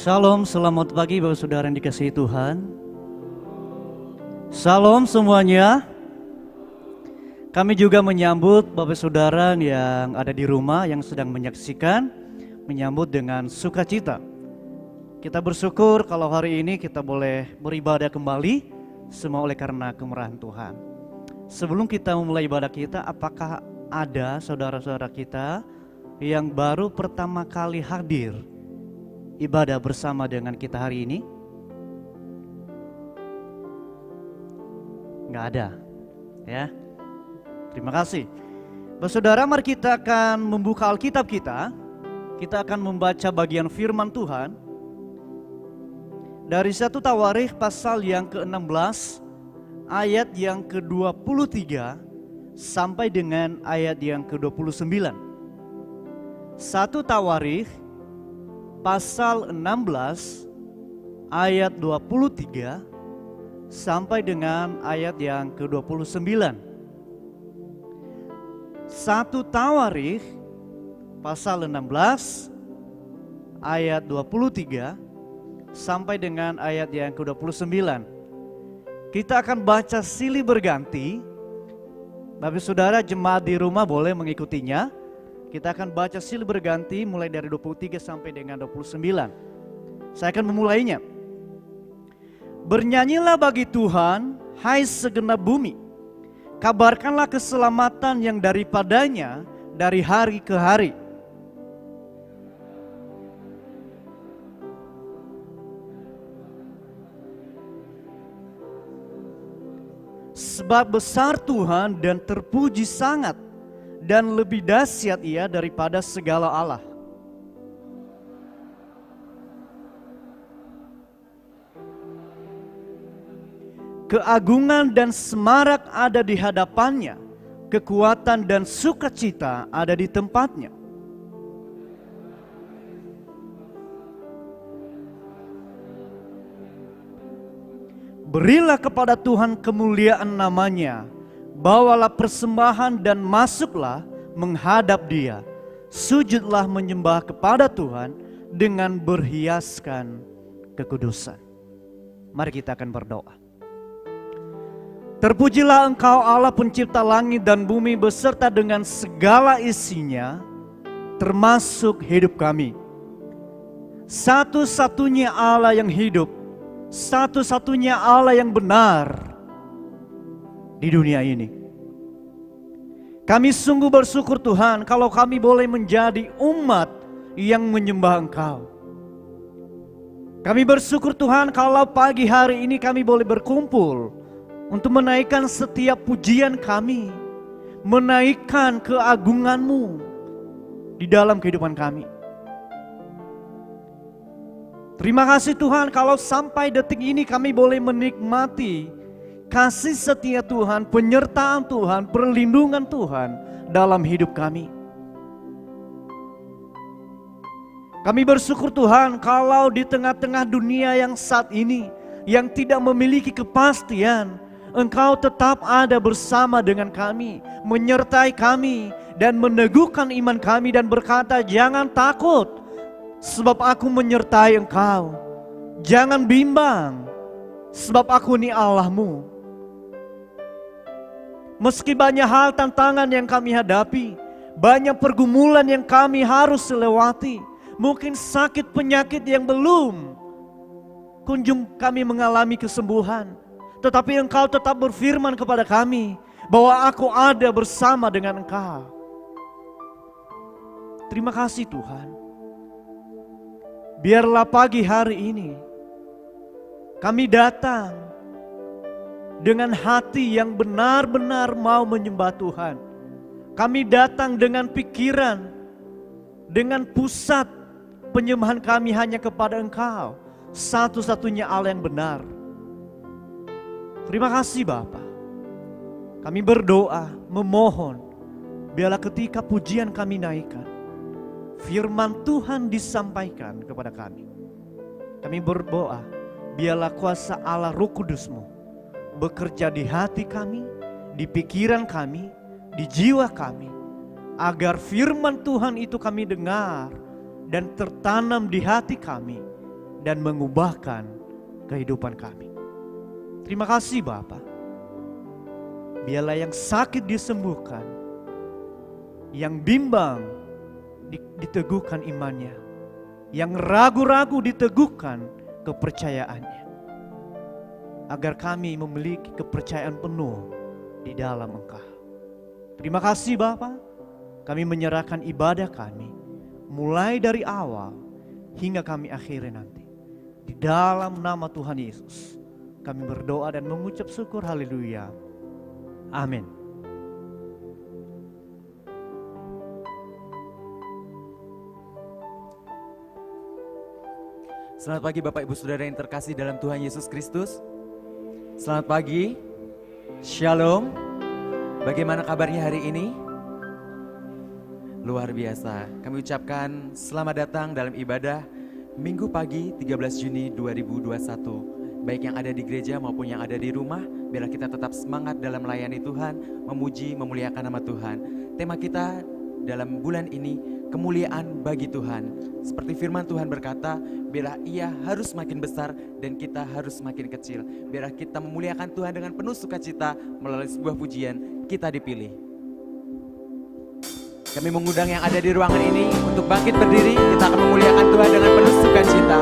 Shalom, selamat pagi Bapak Saudara yang dikasihi Tuhan. Shalom semuanya. Kami juga menyambut Bapak Saudara yang ada di rumah yang sedang menyaksikan, menyambut dengan sukacita. Kita bersyukur kalau hari ini kita boleh beribadah kembali, semua oleh karena kemurahan Tuhan. Sebelum kita memulai ibadah kita, apakah ada saudara-saudara kita yang baru pertama kali hadir ibadah bersama dengan kita hari ini? Nggak ada, ya. Terima kasih. Saudara, mari kita akan membuka Alkitab kita. Kita akan membaca bagian firman Tuhan dari 1 Tawarikh pasal yang ke-16 ayat yang ke-23 sampai dengan ayat yang ke-29. 1 Tawarikh pasal 16 ayat 23 sampai dengan ayat yang ke-29. 1 Tawarikh pasal 16 ayat 23 sampai dengan ayat yang ke-29. Kita akan baca silih berganti. Bapak Saudara jemaat di rumah boleh mengikutinya. Kita akan baca silih berganti mulai dari 23 sampai dengan 29. Saya akan memulainya. Bernyanyilah bagi Tuhan, hai segenap bumi. Kabarkanlah keselamatan yang daripadanya dari hari ke hari. Sebab besar Tuhan dan terpuji sangat, dan lebih dahsyat Ia daripada segala Allah. Keagungan dan semarak ada di hadapannya, kekuatan dan sukacita ada di tempatnya. Berilah kepada Tuhan kemuliaan namanya, bawalah persembahan dan masuklah menghadap Dia. Sujudlah menyembah kepada Tuhan dengan berhiaskan kekudusan. Mari kita akan berdoa. Terpujilah Engkau Allah pencipta langit dan bumi beserta dengan segala isinya, termasuk hidup kami. Satu-satunya Allah yang hidup, satu-satunya Allah yang benar di dunia ini. Kami sungguh bersyukur Tuhan kalau kami boleh menjadi umat yang menyembah Engkau. Kami bersyukur Tuhan kalau pagi hari ini kami boleh berkumpul untuk menaikkan setiap pujian kami, menaikkan keagungan-Mu di dalam kehidupan kami. Terima kasih Tuhan kalau sampai detik ini kami boleh menikmati kasih setia Tuhan, penyertaan Tuhan, perlindungan Tuhan dalam hidup kami. Kami bersyukur Tuhan kalau di tengah-tengah dunia yang saat ini, yang tidak memiliki kepastian, Engkau tetap ada bersama dengan kami, menyertai kami, dan meneguhkan iman kami dan berkata, jangan takut, sebab aku menyertai engkau. Jangan bimbang, sebab aku ini Allahmu. Meski banyak hal tantangan yang kami hadapi, banyak pergumulan yang kami harus lewati, mungkin sakit penyakit yang belum kunjung kami mengalami kesembuhan, tetapi Engkau tetap berfirman kepada kami bahwa aku ada bersama dengan Engkau. Terima kasih Tuhan. Biarlah pagi hari ini kami datang dengan hati yang benar-benar mau menyembah Tuhan. Kami datang dengan pikiran, dengan pusat penyembahan kami hanya kepada Engkau, satu-satunya Allah yang benar. Terima kasih Bapa. Kami berdoa, memohon, biarlah ketika pujian kami naikkan, firman Tuhan disampaikan kepada kami. Kami berdoa, biarlah kuasa Allah Roh Kudus-Mu bekerja di hati kami, di pikiran kami, di jiwa kami, agar firman Tuhan itu kami dengar dan tertanam di hati kami, dan mengubahkan kehidupan kami. Terima kasih Bapa. Biarlah yang sakit disembuhkan, yang bimbang diteguhkan imannya, yang ragu-ragu diteguhkan kepercayaannya, agar kami memiliki kepercayaan penuh di dalam Engkau. Terima kasih Bapa, kami menyerahkan ibadah kami, mulai dari awal hingga kami akhiri nanti. Di dalam nama Tuhan Yesus, kami berdoa dan mengucap syukur, haleluya. Amin. Selamat pagi Bapak Ibu Saudara yang terkasih dalam Tuhan Yesus Kristus. Selamat pagi, Shalom. Bagaimana kabarnya hari ini? Luar biasa. Kami ucapkan selamat datang dalam ibadah Minggu pagi 13 Juni 2021. Baik yang ada di gereja maupun yang ada di rumah, biarlah kita tetap semangat dalam melayani Tuhan, memuji, memuliakan nama Tuhan. Tema kita dalam bulan ini, kemuliaan bagi Tuhan. Seperti firman Tuhan berkata, biarlah Ia harus makin besar dan kita harus makin kecil. Biarlah kita memuliakan Tuhan dengan penuh sukacita melalui sebuah pujian, Kita Dipilih. Kami mengundang yang ada di ruangan ini untuk bangkit berdiri. Kita akan memuliakan Tuhan dengan penuh sukacita.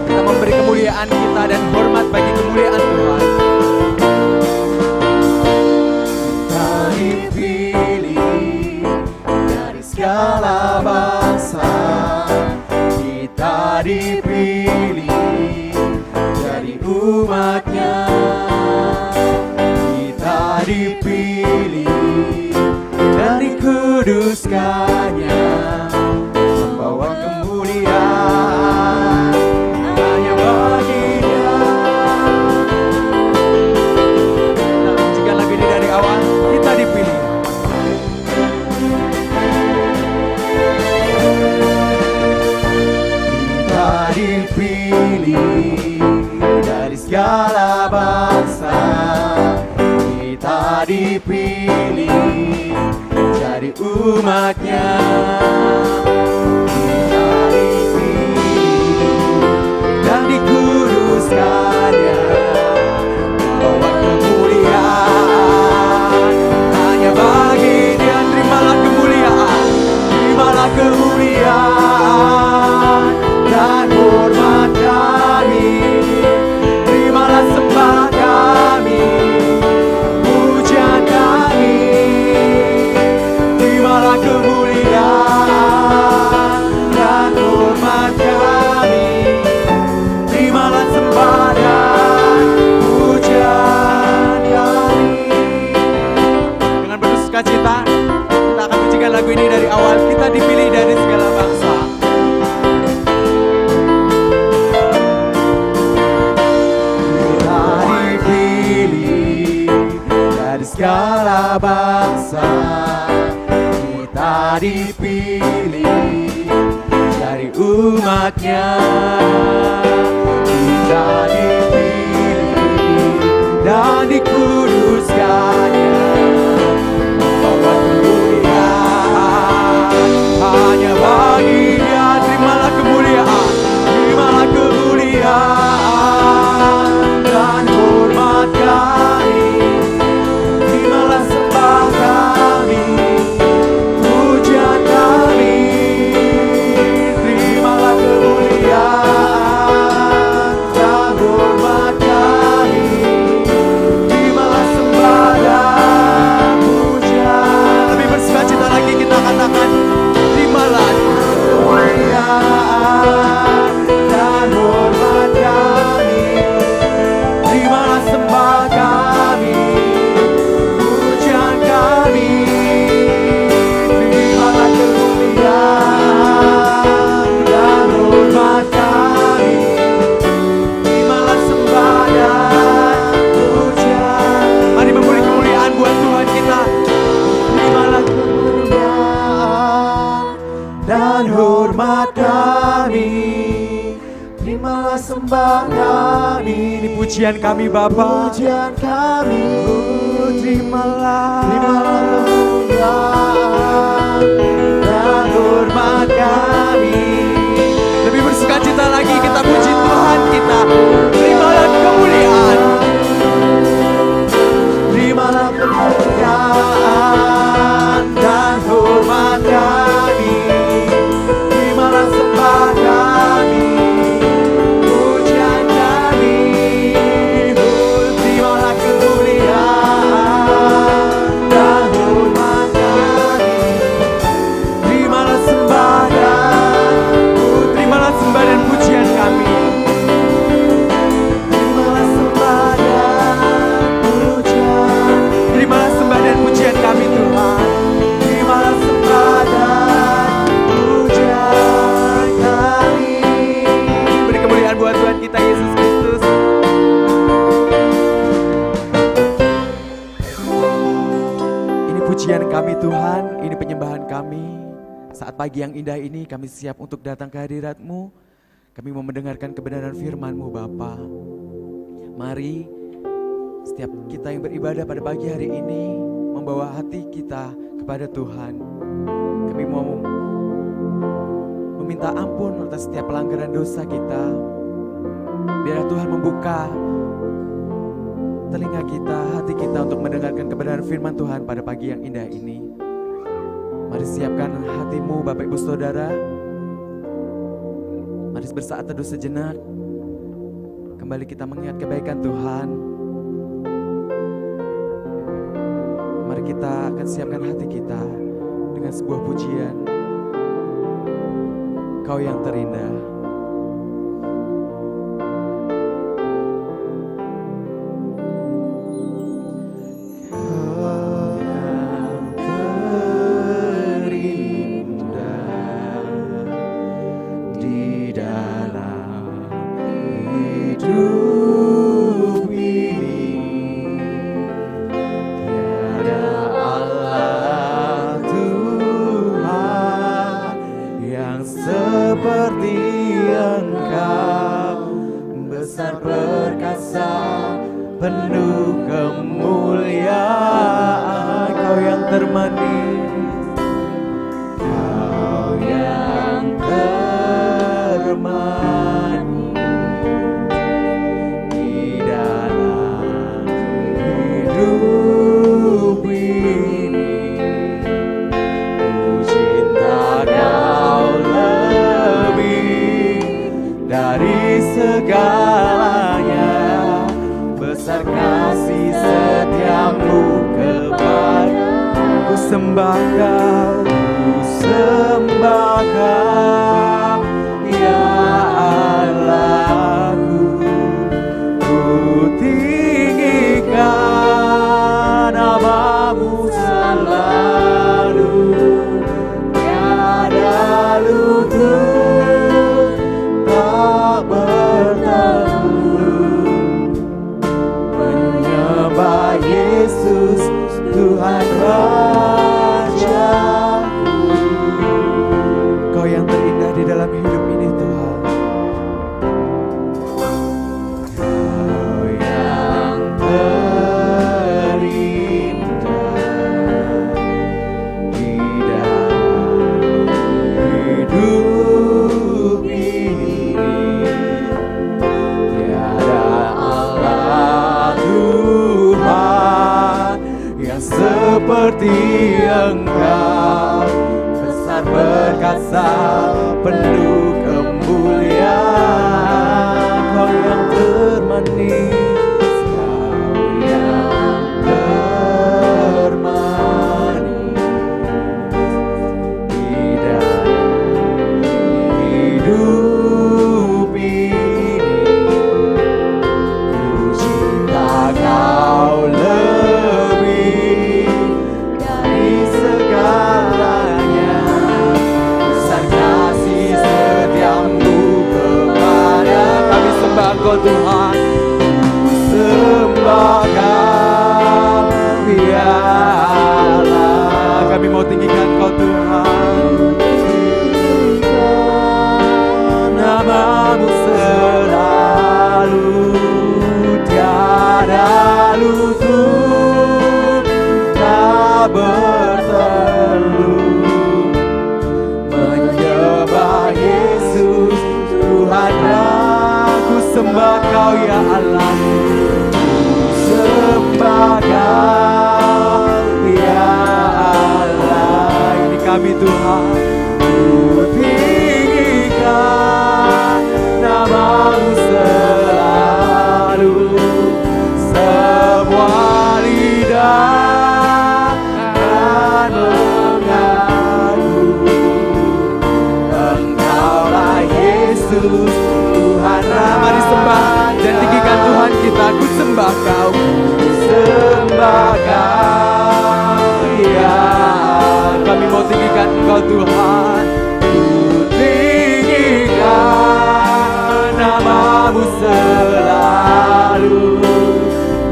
Kita memberi kemuliaan kita dan hormat bagi kemuliaan Tuhan. Kita dipilih dari segala bangsa, kita dipilih dari umatnya, kita dipilih dan dikuduskannya, membawa kemuliaan hanya bagi-Nya. Nah, jika lagu ini dari awal, kita dipilih. Kita dipilih dari segala bangsa, kita dipilih jadi umatnya, kita dipilih dan dikuduskannya, membawa kemuliaan hanya bagi-Nya. Terimalah kemuliaan, terimalah kemuliaan dan hormat kami, terimalah sembah kami, pujian kami, terimalah kemuliaan dan hormat kami, terimalah sembah dan pujian kami. Dengan penuh sukacita, kita akan pujikan lagu ini dari awal. Kita dipilih dari segala bangsa. Kita dipilih dari segala bangsa, kita dipilih dari umatnya, kita dipilih dan dikuduskannya, membawa kemuliaan hanya bagi-Nya. Terimalah kemuliaan, terimalah kemuliaan dan hormat kami, terimalah sembah kami, pujian kami, terimalah kemuliaan dan hormat kami, terimalah sembah dan pujian. Lebih bersukacita lagi kita katakan, terimalah Kemuliaan dan hormat kami, terimalah sembah kami, pujian kami, terimalah kemuliaan dan hormat kami, terimalah sembah dan pujian. Mari memberi kemuliaan buat Tuhan kita. Terimalah kemuliaan dan hormat kami, terimalah sembah kami, Ini pujian kami Bapa. pujian kami, terimalah kemuliaan dan hormat kami, Lebih kami Tuhan, ini penyembahan kami. Saat pagi yang indah ini kami siap untuk datang ke hadirat-Mu. Kami mau mendengarkan kebenaran firman-Mu Bapa. Mari setiap kita yang beribadah pada pagi hari ini membawa hati kita kepada Tuhan. Kami mau meminta ampun atas setiap pelanggaran dosa kita. Biar Tuhan membuka telinga kita, hati kita untuk mendengarkan kebenaran firman Tuhan pada pagi yang indah ini. Mari siapkan hatimu Bapak Ibu Saudara. Mari bersaat teduh sejenak. Kembali kita mengingat kebaikan Tuhan. Mari kita akan siapkan hati kita dengan sebuah pujian. Kau yang terindah.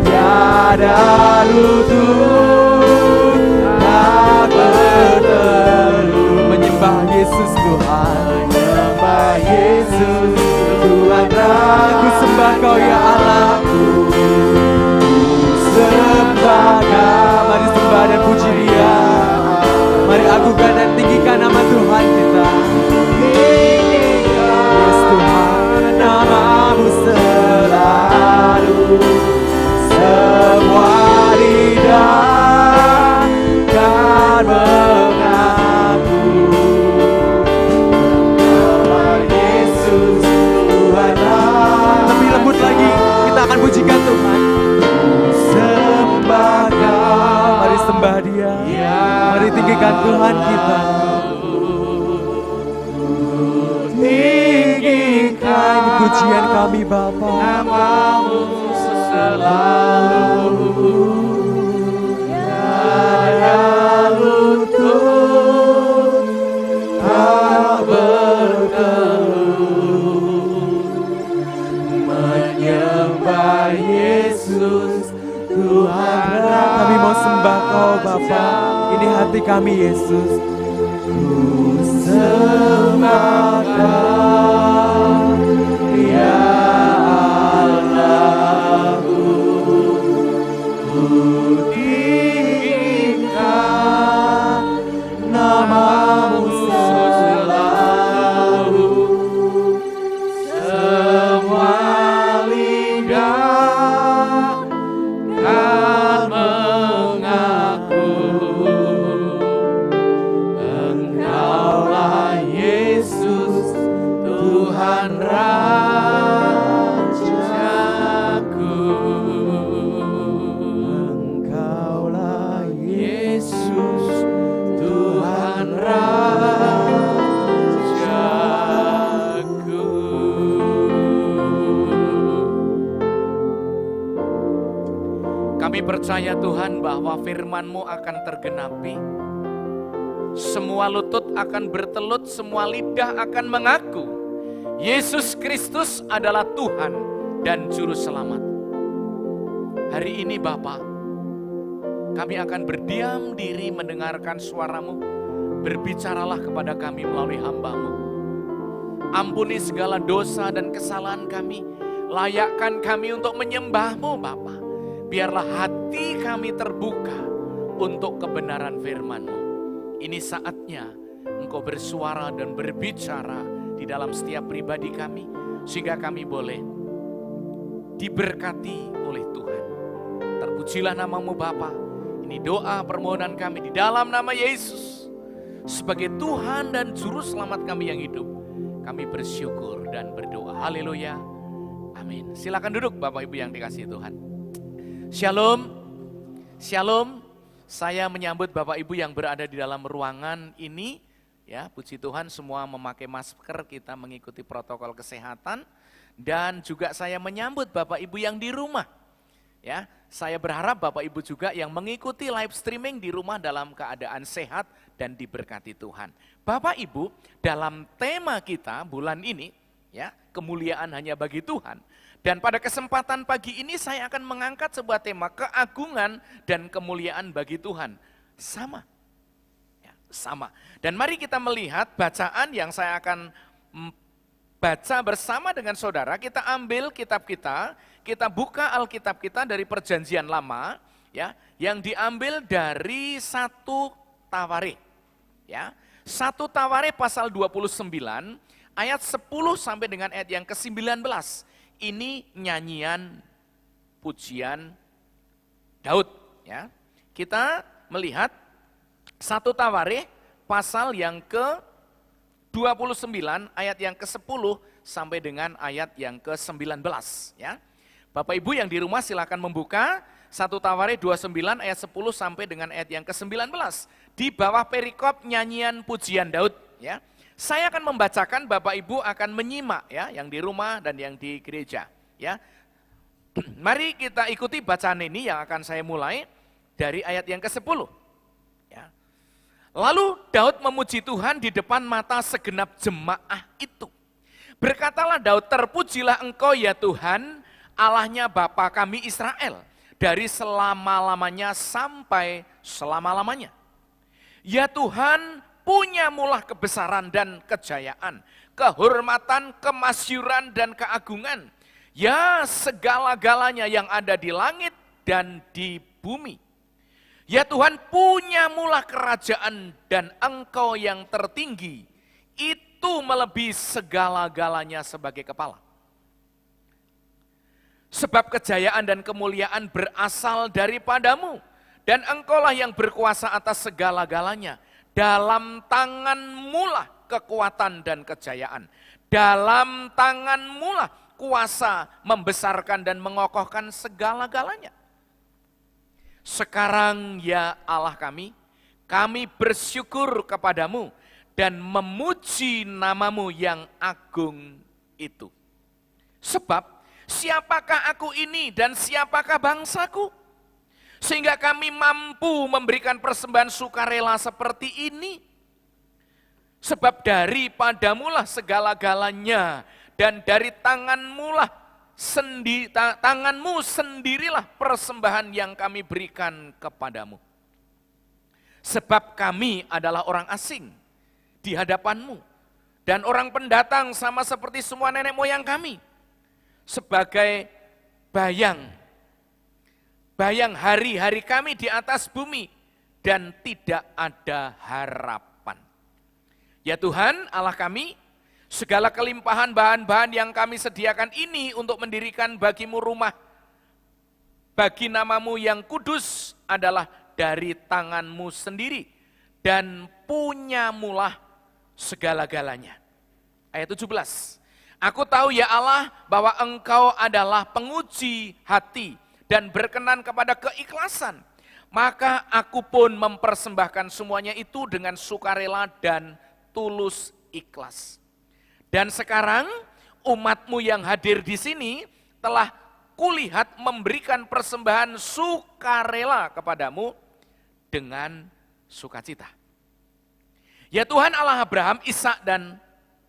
Tiada lutut Engkau ya Allahku. Sembah Kau. Mari sembah dan puji Dia. Mari agungkan dan tinggikan nama Tuhan kita. Yes Tuhan, Namamu selalu, semua lidah kan mengaku bahwa Yesus Tuhanlah. lebih lembut lagi kita akan pujikan Tuhan. Sembah Kau. Mari sembah Dia. Mari tinggikan Tuhan kita. Tinggikan Pujian kami Bapa. Namamu selalu, daya lutut tak berteluh, menyembah Yesus Tuhan. Kami mau sembah Kau Bapa. Ini hati kami Yesus. Ku sembah Kau, ya Allahku. Ku tinggikan namamu selalu, semua lidah kan mengaku Engkaulah Yesus Tuhan Rajaku. Engkaulah Yesus Tuhan Rajaku. Kami percaya Tuhan bahwa firman-Mu akan tergenapi. Semua lutut akan bertelut, semua lidah akan mengaku Yesus Kristus adalah Tuhan dan Juru Selamat. Hari ini Bapa, kami akan berdiam diri mendengarkan suara-Mu. Berbicaralah kepada kami melalui hamba-Mu. Ampuni segala dosa dan kesalahan kami. Layakkan kami untuk menyembah-Mu Bapa. Biarlah hati kami terbuka untuk kebenaran firman-Mu. Ini saatnya Engkau bersuara dan berbicara di dalam setiap pribadi kami, sehingga kami boleh diberkati oleh Tuhan. Terpujilah nama-Mu Bapa. Ini doa permohonan kami di dalam nama Yesus. Sebagai Tuhan dan Juru Selamat kami yang hidup, kami bersyukur dan berdoa. Haleluya. Amin. Silakan duduk Bapak Ibu yang dikasihi Tuhan. Shalom. Shalom. Saya menyambut Bapak Ibu yang berada di dalam ruangan ini, ya, puji Tuhan semua memakai masker, kita mengikuti protokol kesehatan, dan juga saya menyambut Bapak Ibu yang di rumah, ya. Saya berharap Bapak Ibu juga yang mengikuti live streaming di rumah dalam keadaan sehat dan diberkati Tuhan. Bapak Ibu, dalam tema kita bulan ini, ya, kemuliaan hanya bagi Tuhan. Dan pada kesempatan pagi ini saya akan mengangkat sebuah tema keagungan dan kemuliaan bagi Tuhan. Sama. Ya, sama. Dan mari kita melihat bacaan yang saya akan baca bersama dengan saudara. Kita ambil kitab kita buka Alkitab kita dari Perjanjian Lama, ya, yang diambil dari 1 Tawarikh. Ya. 1 Tawarikh pasal 29 ayat 10 sampai dengan ayat yang ke-19. Ini nyanyian pujian Daud, ya. Kita melihat 1 Tawarikh pasal yang ke-29 ayat yang ke-10 sampai dengan ayat yang ke-19, ya. Bapak Ibu yang di rumah silakan membuka 1 Tawarikh 29 ayat 10 sampai dengan ayat yang ke-19 di bawah perikop nyanyian pujian Daud, ya. Saya akan membacakan, Bapak Ibu akan menyimak, ya, yang di rumah dan yang di gereja, ya. Mari kita ikuti bacaan ini yang akan saya mulai dari ayat yang ke-10. Ya. Lalu Daud memuji Tuhan di depan mata segenap jemaah itu. Berkatalah Daud, terpujilah Engkau ya Tuhan, Allahnya Bapa kami Israel, dari selama-lamanya sampai selama-lamanya. Ya Tuhan, punyamulah kebesaran dan kejayaan, kehormatan, kemasyuran dan keagungan. Ya segala-galanya yang ada di langit dan di bumi. Ya Tuhan, punyamulah kerajaan dan Engkau yang tertinggi, itu melebihi segala-galanya sebagai kepala. Sebab kejayaan dan kemuliaan berasal daripadamu, dan Engkaulah yang berkuasa atas segala-galanya. Dalam tanganmu-lah kekuatan dan kejayaan. Dalam tanganmu-lah kuasa membesarkan dan mengokohkan segala-galanya. Sekarang ya Allah kami bersyukur kepadamu dan memuji namamu yang agung itu. Sebab siapakah aku ini dan siapakah bangsaku? Sehingga kami mampu memberikan persembahan sukarela seperti ini. Sebab daripadamulah segala-galanya dan dari tanganmu sendirilah persembahan yang kami berikan kepadamu. Sebab kami adalah orang asing di hadapanmu dan orang pendatang sama seperti semua nenek moyang kami. Sebagai bayang hari-hari kami di atas bumi dan tidak ada harapan. Ya Tuhan Allah kami, segala kelimpahan bahan-bahan yang kami sediakan ini untuk mendirikan bagimu rumah, bagi namamu yang kudus adalah dari tanganmu sendiri, dan punyamulah segala-galanya. Ayat 17, aku tahu ya Allah bahwa Engkau adalah penguji hati dan berkenan kepada keikhlasan, maka aku pun mempersembahkan semuanya itu dengan sukarela dan tulus ikhlas. Dan sekarang umatmu yang hadir di sini telah kulihat memberikan persembahan sukarela kepadamu dengan sukacita. Ya Tuhan Allah Abraham, Ishak dan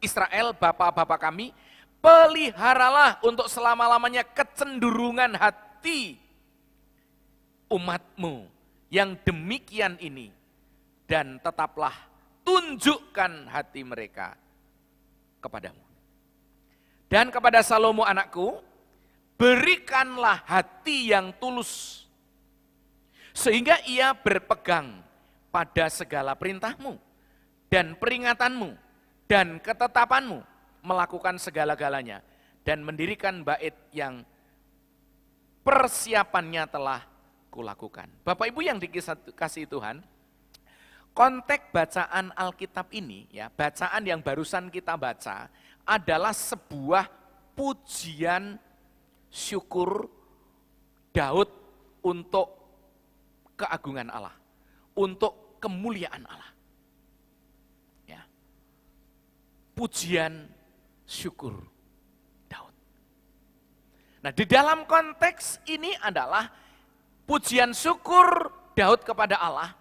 Israel, bapak-bapak kami, peliharalah untuk selama-lamanya kecenderungan hati umatmu yang demikian ini, dan tetaplah tunjukkan hati mereka kepadamu. Dan kepada Salomo anakku, berikanlah hati yang tulus, sehingga ia berpegang pada segala perintahmu, dan peringatanmu, dan ketetapanmu, melakukan segala-galanya, dan mendirikan bait yang persiapannya telah kulakukan. Bapak Ibu yang dikasihi Tuhan, konteks bacaan Alkitab ini, ya, bacaan yang barusan kita baca adalah sebuah pujian syukur Daud untuk keagungan Allah, untuk kemuliaan Allah. Ya. Pujian syukur Daud. Nah, di dalam konteks ini adalah pujian syukur Daud kepada Allah.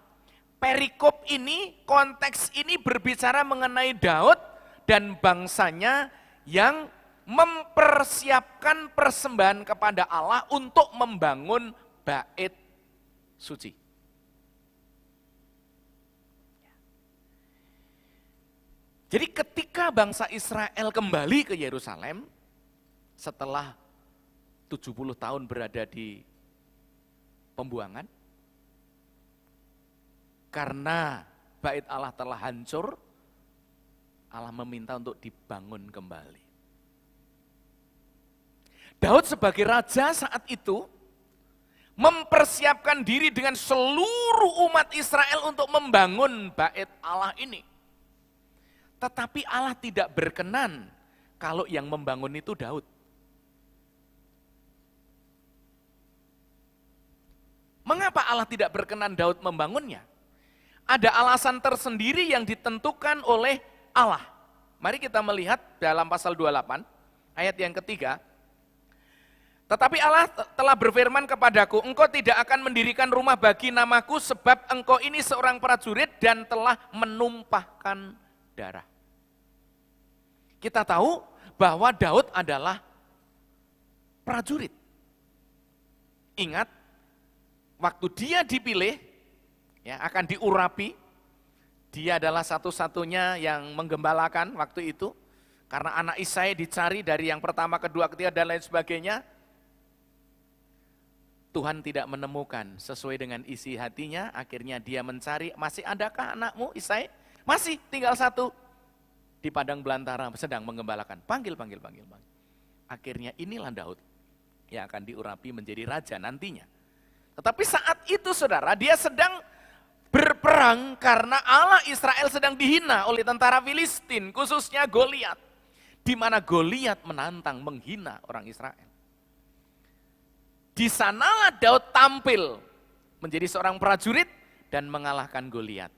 Perikop ini, konteks ini berbicara mengenai Daud dan bangsanya yang mempersiapkan persembahan kepada Allah untuk membangun bait suci. Jadi ketika bangsa Israel kembali ke Yerusalem setelah 70 tahun berada di pembuangan, karena bait Allah telah hancur, Allah meminta untuk dibangun kembali. Daud sebagai raja saat itu mempersiapkan diri dengan seluruh umat Israel untuk membangun bait Allah ini. Tetapi Allah tidak berkenan kalau yang membangun itu Daud. Mengapa Allah tidak berkenan Daud membangunnya? Ada alasan tersendiri yang ditentukan oleh Allah. Mari kita melihat dalam pasal 28, ayat yang ketiga. Tetapi Allah telah berfirman kepadaku, engkau tidak akan mendirikan rumah bagi namaku sebab engkau ini seorang prajurit dan telah menumpahkan darah. Kita tahu bahwa Daud adalah prajurit. Ingat, waktu dia dipilih, ya, akan diurapi, dia adalah satu-satunya yang menggembalakan waktu itu, Karena anak Isai dicari dari yang pertama, kedua, ketiga, dan lain sebagainya. Tuhan tidak menemukan sesuai dengan isi hatinya, akhirnya dia mencari, masih adakah anakmu Isai? Masih, tinggal satu. Di padang belantara sedang menggembalakan. Panggil. Akhirnya inilah Daud yang akan diurapi menjadi raja nantinya. Tetapi saat itu saudara, dia sedang berperang karena Allah Israel sedang dihina oleh tentara Filistin, khususnya Goliat. Di mana Goliat menantang, menghina orang Israel. Di sanalah Daud tampil menjadi seorang prajurit dan mengalahkan Goliat.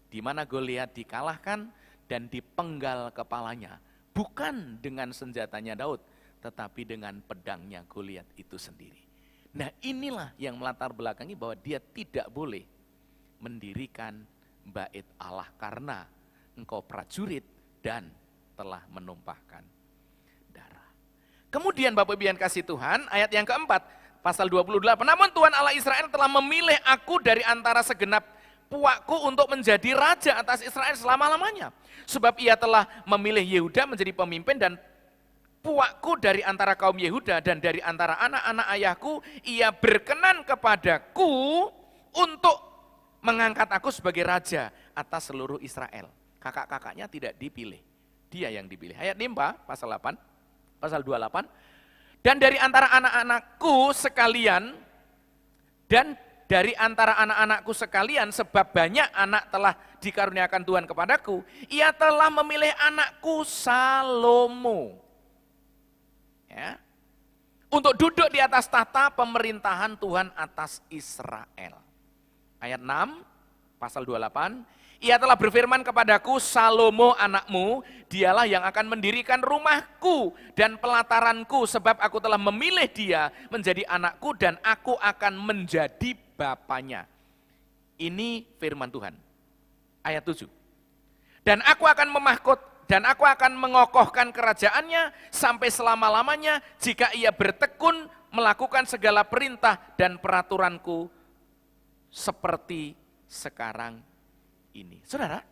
Di mana Goliat dikalahkan dan dipenggal kepalanya. Bukan dengan senjatanya Daud, tetapi dengan pedangnya Goliat itu sendiri. Nah inilah yang melatar belakangi bahwa dia tidak boleh mendirikan bait Allah karena engkau prajurit dan telah menumpahkan darah. Kemudian Bapak Ibu yang kasih Tuhan, ayat yang keempat, pasal 28. Namun Tuhan Allah Israel telah memilih aku dari antara segenap puakku untuk menjadi raja atas Israel selama-lamanya. Sebab ia telah memilih Yehuda menjadi pemimpin dan puakku dari antara kaum Yehuda dan dari antara anak-anak ayahku, ia berkenan kepadaku untuk mengangkat aku sebagai raja atas seluruh Israel. Kakak-kakaknya tidak dipilih, dia yang dipilih. Ayat 5, pasal 8, pasal 28. Dan dari antara anak-anakku sekalian, dan dari antara anak-anakku sekalian, sebab banyak anak telah dikaruniakan Tuhan kepadaku, ia telah memilih anakku Salomo. Ya, untuk duduk di atas tahta pemerintahan Tuhan atas Israel. Ayat 6, pasal 28, ia telah berfirman kepadaku, Salomo anakmu, dialah yang akan mendirikan rumahku dan pelataranku, sebab aku telah memilih dia menjadi anakku dan aku akan menjadi bapaknya. Ini firman Tuhan. Ayat 7. Dan aku akan mengokohkan kerajaannya sampai selama-lamanya jika ia bertekun melakukan segala perintah dan peraturanku seperti sekarang ini. Saudara,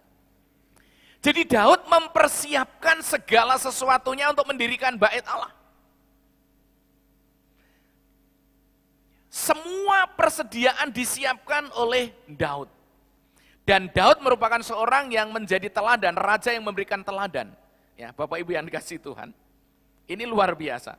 jadi Daud mempersiapkan segala sesuatunya untuk mendirikan bait Allah. Semua persediaan disiapkan oleh Daud. Dan Daud merupakan seorang yang menjadi teladan, raja yang memberikan teladan. Ya, Bapak Ibu yang dikasihi Tuhan, ini luar biasa.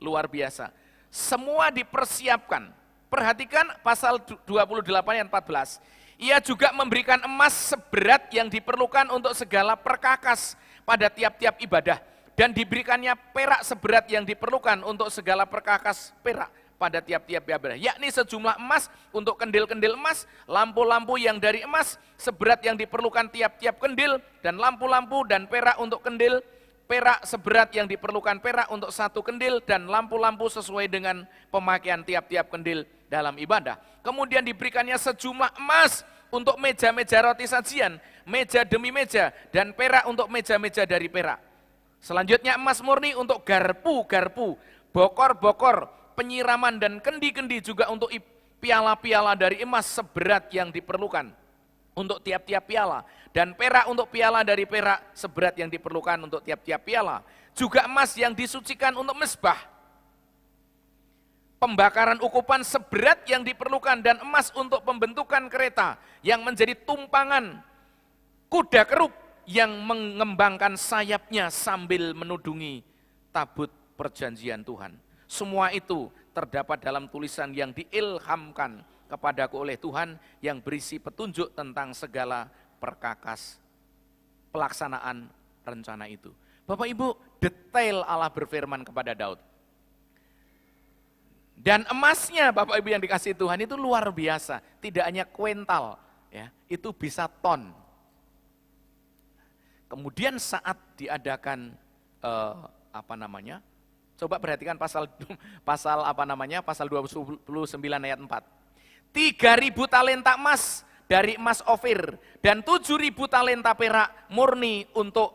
Luar biasa. Semua dipersiapkan. Perhatikan pasal 28 ayat 14. Ia juga memberikan emas seberat yang diperlukan untuk segala perkakas pada tiap-tiap ibadah. Dan diberikannya perak seberat yang diperlukan untuk segala perkakas perak pada tiap-tiap ibadah, yakni sejumlah emas untuk kendil-kendil emas, lampu-lampu yang dari emas, seberat yang diperlukan tiap-tiap kendil, dan lampu-lampu dan perak untuk kendil, perak seberat yang diperlukan perak untuk satu kendil, dan lampu-lampu sesuai dengan pemakaian tiap-tiap kendil dalam ibadah. Kemudian diberikannya sejumlah emas untuk meja-meja roti sajian, meja demi meja, dan perak untuk meja-meja dari perak. Selanjutnya emas murni untuk garpu-garpu, bokor-bokor, penyiraman dan kendi-kendi, juga untuk piala-piala dari emas seberat yang diperlukan untuk tiap-tiap piala, dan perak untuk piala dari perak seberat yang diperlukan untuk tiap-tiap piala. Juga emas yang disucikan untuk mezbah, pembakaran ukupan seberat yang diperlukan, dan emas untuk pembentukan kereta yang menjadi tumpangan kuda keruk yang mengembangkan sayapnya sambil menudungi tabut perjanjian Tuhan. Semua itu terdapat dalam tulisan yang diilhamkan kepadaku oleh Tuhan yang berisi petunjuk tentang segala perkakas pelaksanaan rencana itu. Bapak Ibu, detail Allah berfirman kepada Daud. Dan emasnya Bapak Ibu yang dikasihi Tuhan itu luar biasa, tidak hanya kuintal, ya, itu bisa ton. Kemudian saat diadakan coba perhatikan pasal 29 ayat 4. 3.000 talenta emas dari emas Ofir dan 7.000 talenta perak murni untuk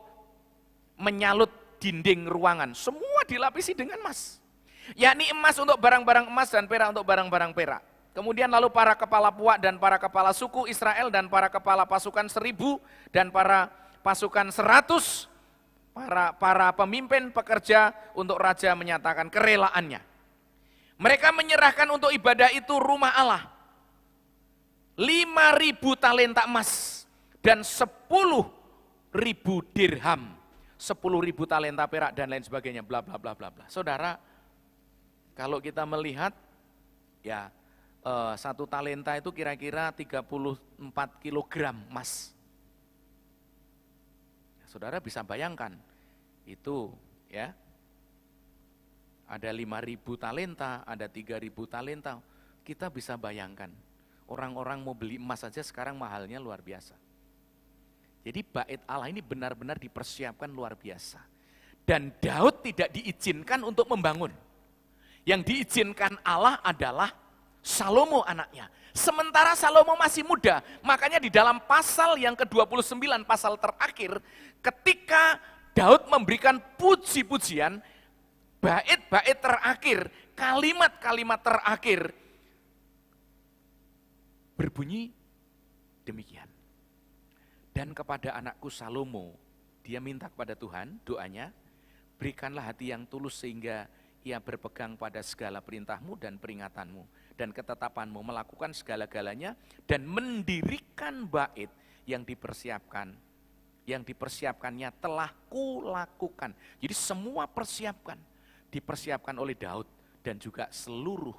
menyalut dinding ruangan. Semua dilapisi dengan emas. Yakni emas untuk barang-barang emas dan perak untuk barang-barang perak. Kemudian lalu para kepala puak dan para kepala suku Israel dan para kepala pasukan 1.000 dan para pasukan 100 para pemimpin pekerja untuk raja menyatakan kerelaannya. Mereka menyerahkan untuk ibadah itu rumah Allah 5.000 talenta emas dan 10.000 dirham, 10.000 talenta perak dan lain sebagainya, bla bla bla bla bla. Saudara, kalau kita melihat ya satu talenta itu kira-kira 34 kilogram emas. Saudara bisa bayangkan, itu ya, ada 5.000 talenta, ada 3.000 talenta, kita bisa bayangkan, orang-orang mau beli emas saja sekarang mahalnya luar biasa. Jadi bait Allah ini benar-benar dipersiapkan luar biasa. Dan Daud tidak diizinkan untuk membangun. Yang diizinkan Allah adalah Salomo anaknya. Sementara Salomo masih muda, makanya di dalam pasal yang ke-29, pasal terakhir, ketika Daud memberikan puji-pujian, bait-bait terakhir, kalimat-kalimat terakhir, berbunyi demikian. Dan kepada anakku Salomo, dia minta kepada Tuhan, doanya, berikanlah hati yang tulus sehingga ia berpegang pada segala perintahmu dan peringatanmu dan ketetapanmu, melakukan segala-galanya dan mendirikan bait yang dipersiapkannya telah kulakukan. Jadi semua dipersiapkan oleh Daud dan juga seluruh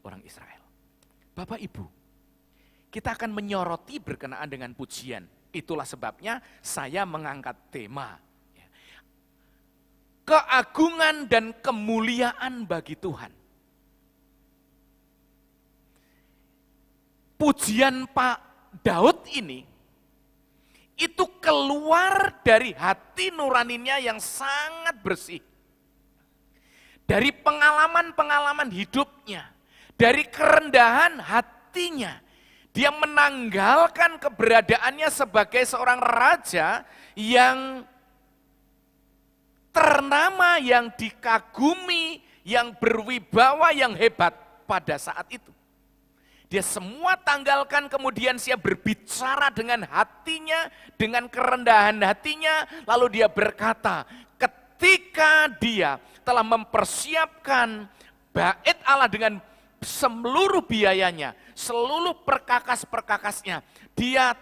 orang Israel. Bapak Ibu, kita akan menyoroti berkenaan dengan pujian. Itulah sebabnya saya mengangkat tema keagungan dan kemuliaan bagi Tuhan. Pujian Pak Daud ini, itu keluar dari hati nuraninya yang sangat bersih. Dari pengalaman-pengalaman hidupnya, dari kerendahan hatinya, dia menanggalkan keberadaannya sebagai seorang raja yang ternama, yang dikagumi, yang berwibawa, yang hebat pada saat itu. Dia semua tanggalkan, kemudian dia berbicara dengan hatinya, dengan kerendahan hatinya, lalu dia berkata, ketika dia telah mempersiapkan bait Allah dengan seluruh biayanya, seluruh perkakas-perkakasnya, dia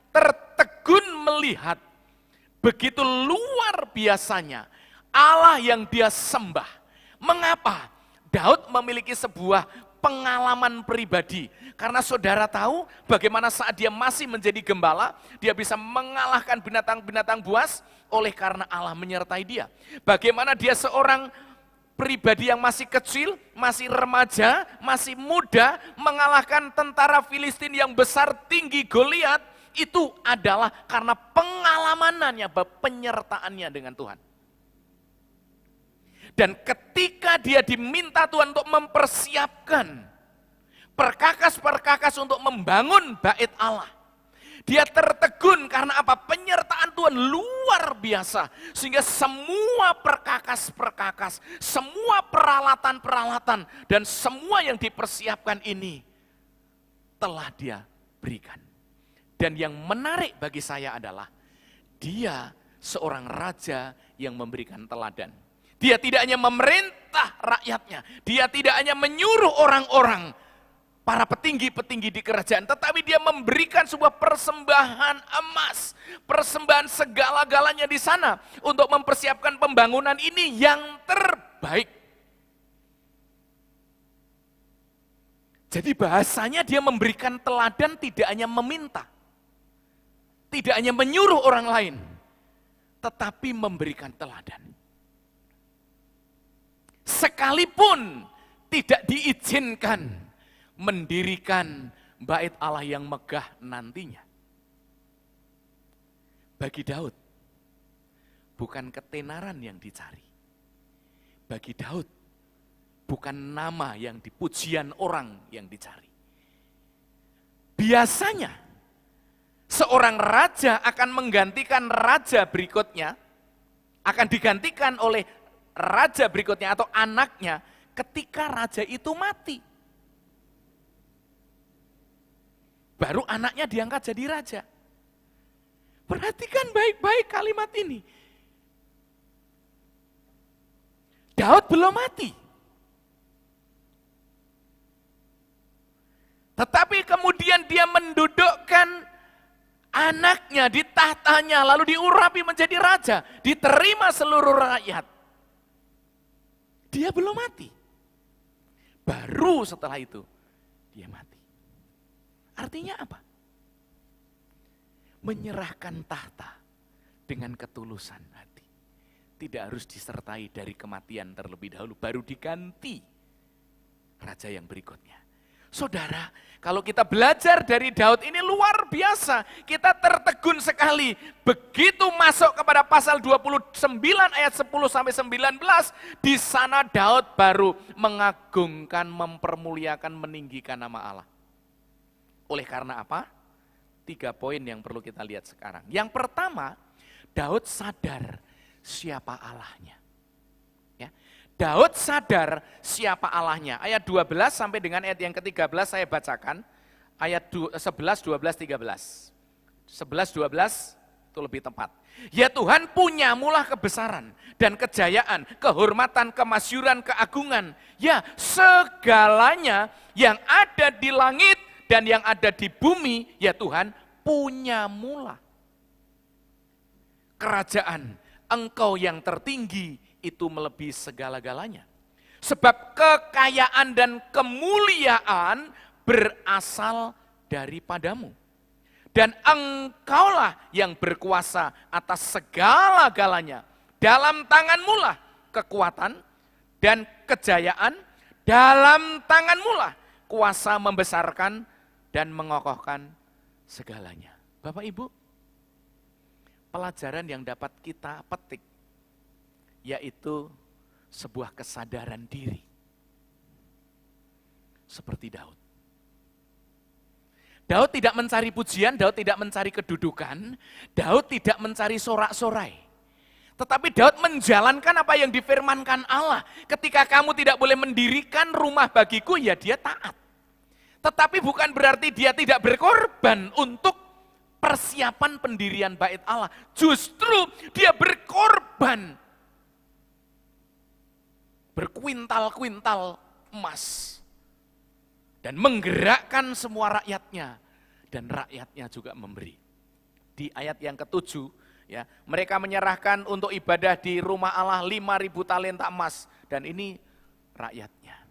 tertegun melihat begitu luar biasanya Allah yang dia sembah. Mengapa? Daud memiliki sebuah pengalaman pribadi. Karena saudara tahu bagaimana saat dia masih menjadi gembala, dia bisa mengalahkan binatang-binatang buas oleh karena Allah menyertai dia. Bagaimana dia seorang pribadi yang masih kecil, masih remaja, masih muda, mengalahkan tentara Filistin yang besar tinggi Goliat, itu adalah karena pengalamannya, penyertaannya dengan Tuhan. Dan ketika dia diminta Tuhan untuk mempersiapkan perkakas-perkakas untuk membangun bait Allah, dia tertegun karena apa? Penyertaan Tuhan luar biasa. Sehingga semua perkakas-perkakas, semua peralatan-peralatan, dan semua yang dipersiapkan ini telah dia berikan. Dan yang menarik bagi saya adalah dia seorang raja yang memberikan teladan. Dia tidak hanya memerintah rakyatnya, dia tidak hanya menyuruh orang-orang, para petinggi-petinggi di kerajaan, tetapi dia memberikan sebuah persembahan emas, persembahan segala-galanya di sana untuk mempersiapkan pembangunan ini yang terbaik. Jadi bahasanya dia memberikan teladan, tidak hanya meminta, tidak hanya menyuruh orang lain, tetapi memberikan teladan. Sekalipun tidak diizinkan mendirikan bait Allah yang megah nantinya. Bagi Daud, bukan ketenaran yang dicari. Bagi Daud, bukan nama yang dipujian orang yang dicari. Biasanya, seorang raja akan menggantikan raja berikutnya, akan digantikan oleh raja berikutnya atau anaknya ketika raja itu mati. Baru anaknya diangkat jadi raja. Perhatikan baik-baik kalimat ini. Daud belum mati. Tetapi kemudian dia mendudukkan anaknya di tahtanya, lalu diurapi menjadi raja, diterima seluruh rakyat. Dia belum mati. Baru setelah itu, dia mati. Artinya apa? Menyerahkan tahta dengan ketulusan hati. Tidak harus disertai dari kematian terlebih dahulu, baru diganti raja yang berikutnya. Saudara, kalau kita belajar dari Daud ini luar biasa, kita tertegun sekali. Begitu masuk kepada pasal 29 ayat 10 sampai 19, di sana Daud baru mengagungkan, mempermuliakan, meninggikan nama Allah. Oleh karena apa? 3 poin yang perlu kita lihat sekarang. Yang pertama, Daud sadar siapa Allahnya. Ya. Daud sadar siapa Allahnya. Ayat 12 sampai dengan ayat yang ke-13 saya bacakan. Ayat 11, 12, 13. 11, 12 itu lebih tepat. Ya Tuhan, punyamulah kebesaran dan kejayaan, kehormatan, kemasyuran, keagungan. Ya segalanya yang ada di langit dan yang ada di bumi, ya Tuhan, punyamulah. Kerajaan Engkau yang tertinggi itu melebihi segala-galanya. Sebab kekayaan dan kemuliaan berasal daripadamu. Dan Engkaulah yang berkuasa atas segala-galanya. Dalam tanganmu lah kekuatan dan kejayaan, dalam tanganmu lah kuasa membesarkan dan mengokohkan segalanya. Bapak Ibu, pelajaran yang dapat kita petik yaitu sebuah kesadaran diri. Seperti Daud. Daud tidak mencari pujian, Daud tidak mencari kedudukan, Daud tidak mencari sorak-sorai. Tetapi Daud menjalankan apa yang difirmankan Allah. Ketika kamu tidak boleh mendirikan rumah bagiku, ya dia taat. Tetapi bukan berarti dia tidak berkorban untuk persiapan pendirian bait Allah. Justru dia berkorban. Berkuintal-kuintal emas. Dan menggerakkan semua rakyatnya. Dan rakyatnya juga memberi. Di ayat yang ke-7, ya, mereka menyerahkan untuk ibadah di rumah Allah 5.000 talenta emas. Dan ini rakyatnya.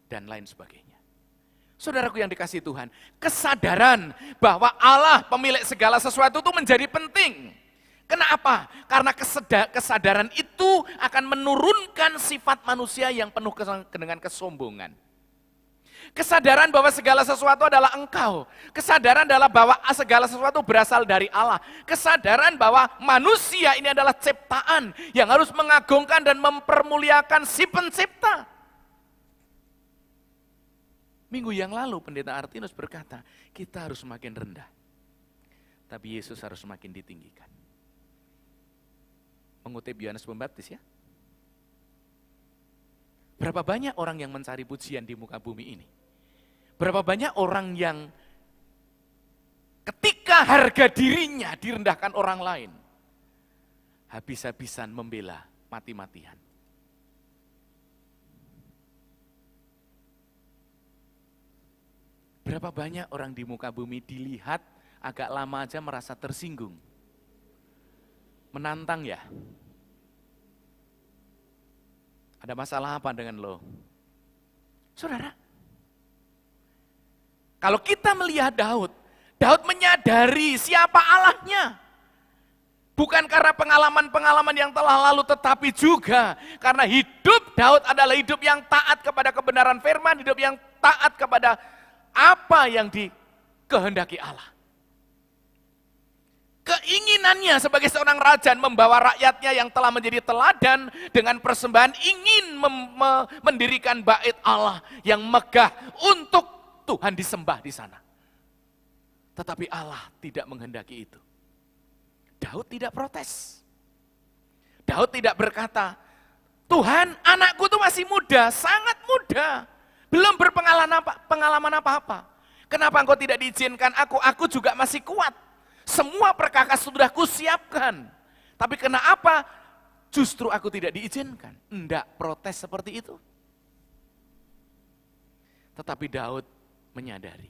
Dan lain sebagainya. Saudaraku yang dikasihi Tuhan, kesadaran bahwa Allah pemilik segala sesuatu itu menjadi penting. Kenapa? Karena kesadaran itu akan menurunkan sifat manusia yang penuh dengan kesombongan. Kesadaran bahwa segala sesuatu adalah Engkau. Kesadaran adalah bahwa segala sesuatu berasal dari Allah. Kesadaran bahwa manusia ini adalah ciptaan yang harus mengagungkan dan mempermuliakan si pencipta. Minggu yang lalu Pendeta Artinus berkata, kita harus semakin rendah. Tapi Yesus harus semakin ditinggikan. Mengutip Yohanes Pembaptis ya. Berapa banyak orang yang mencari pujian di muka bumi ini? Berapa banyak orang yang ketika harga dirinya direndahkan orang lain, habis-habisan membela, mati-matian. Berapa banyak orang di muka bumi dilihat agak lama aja merasa tersinggung. Menantang ya. Ada masalah apa dengan lo? Saudara, kalau kita melihat Daud menyadari siapa Allahnya. Bukan karena pengalaman-pengalaman yang telah lalu, tetapi juga karena hidup Daud adalah hidup yang taat kepada kebenaran firman, hidup yang taat kepada apa yang dikehendaki Allah. Keinginannya sebagai seorang raja membawa rakyatnya yang telah menjadi teladan dengan persembahan ingin mendirikan bait Allah yang megah untuk Tuhan disembah di sana. Tetapi Allah tidak menghendaki itu. Daud tidak protes. Daud tidak berkata, Tuhan, anakku tuh masih muda, sangat muda. Belum berpengalaman apa-apa. Kenapa engkau tidak diizinkan aku? Aku juga masih kuat. Semua perkakas sudah kusiapkan. Tapi kenapa justru aku tidak diizinkan? Enggak protes seperti itu. Tetapi Daud menyadari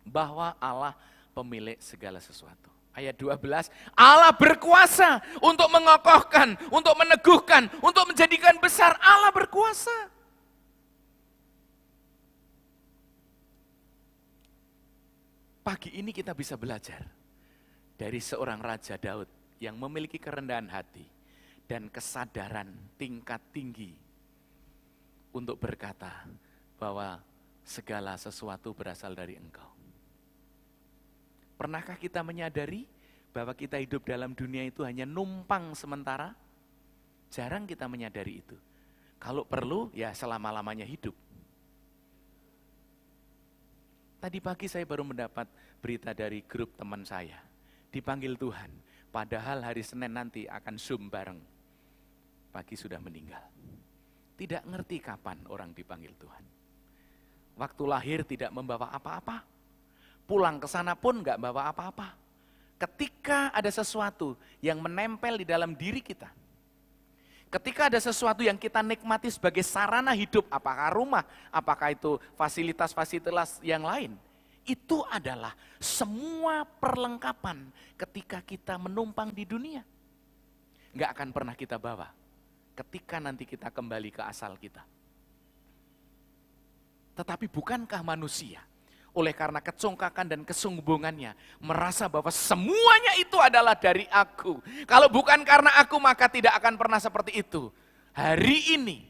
bahwa Allah pemilik segala sesuatu. Ayat 12, Allah berkuasa untuk mengokohkan, untuk meneguhkan, untuk menjadikan besar. Allah berkuasa. Pagi ini kita bisa belajar dari seorang Raja Daud yang memiliki kerendahan hati dan kesadaran tingkat tinggi untuk berkata bahwa segala sesuatu berasal dari Engkau. Pernahkah kita menyadari bahwa kita hidup dalam dunia itu hanya numpang sementara? Jarang kita menyadari itu. Kalau perlu, ya selama-lamanya hidup. Tadi pagi saya baru mendapat berita dari grup teman saya. Dipanggil Tuhan, padahal hari Senin nanti akan Zoom bareng. Pagi sudah meninggal. Tidak ngerti kapan orang dipanggil Tuhan. Waktu lahir tidak membawa apa-apa. Pulang ke sana pun enggak bawa apa-apa. Ketika ada sesuatu yang menempel di dalam diri kita, ketika ada sesuatu yang kita nikmati sebagai sarana hidup, apakah rumah, apakah itu fasilitas-fasilitas yang lain, itu adalah semua perlengkapan ketika kita menumpang di dunia. Enggak akan pernah kita bawa ketika nanti kita kembali ke asal kita. Tetapi bukankah manusia oleh karena kecongkakan dan kesombongannya merasa bahwa semuanya itu adalah dari aku. Kalau bukan karena aku maka tidak akan pernah seperti itu. Hari ini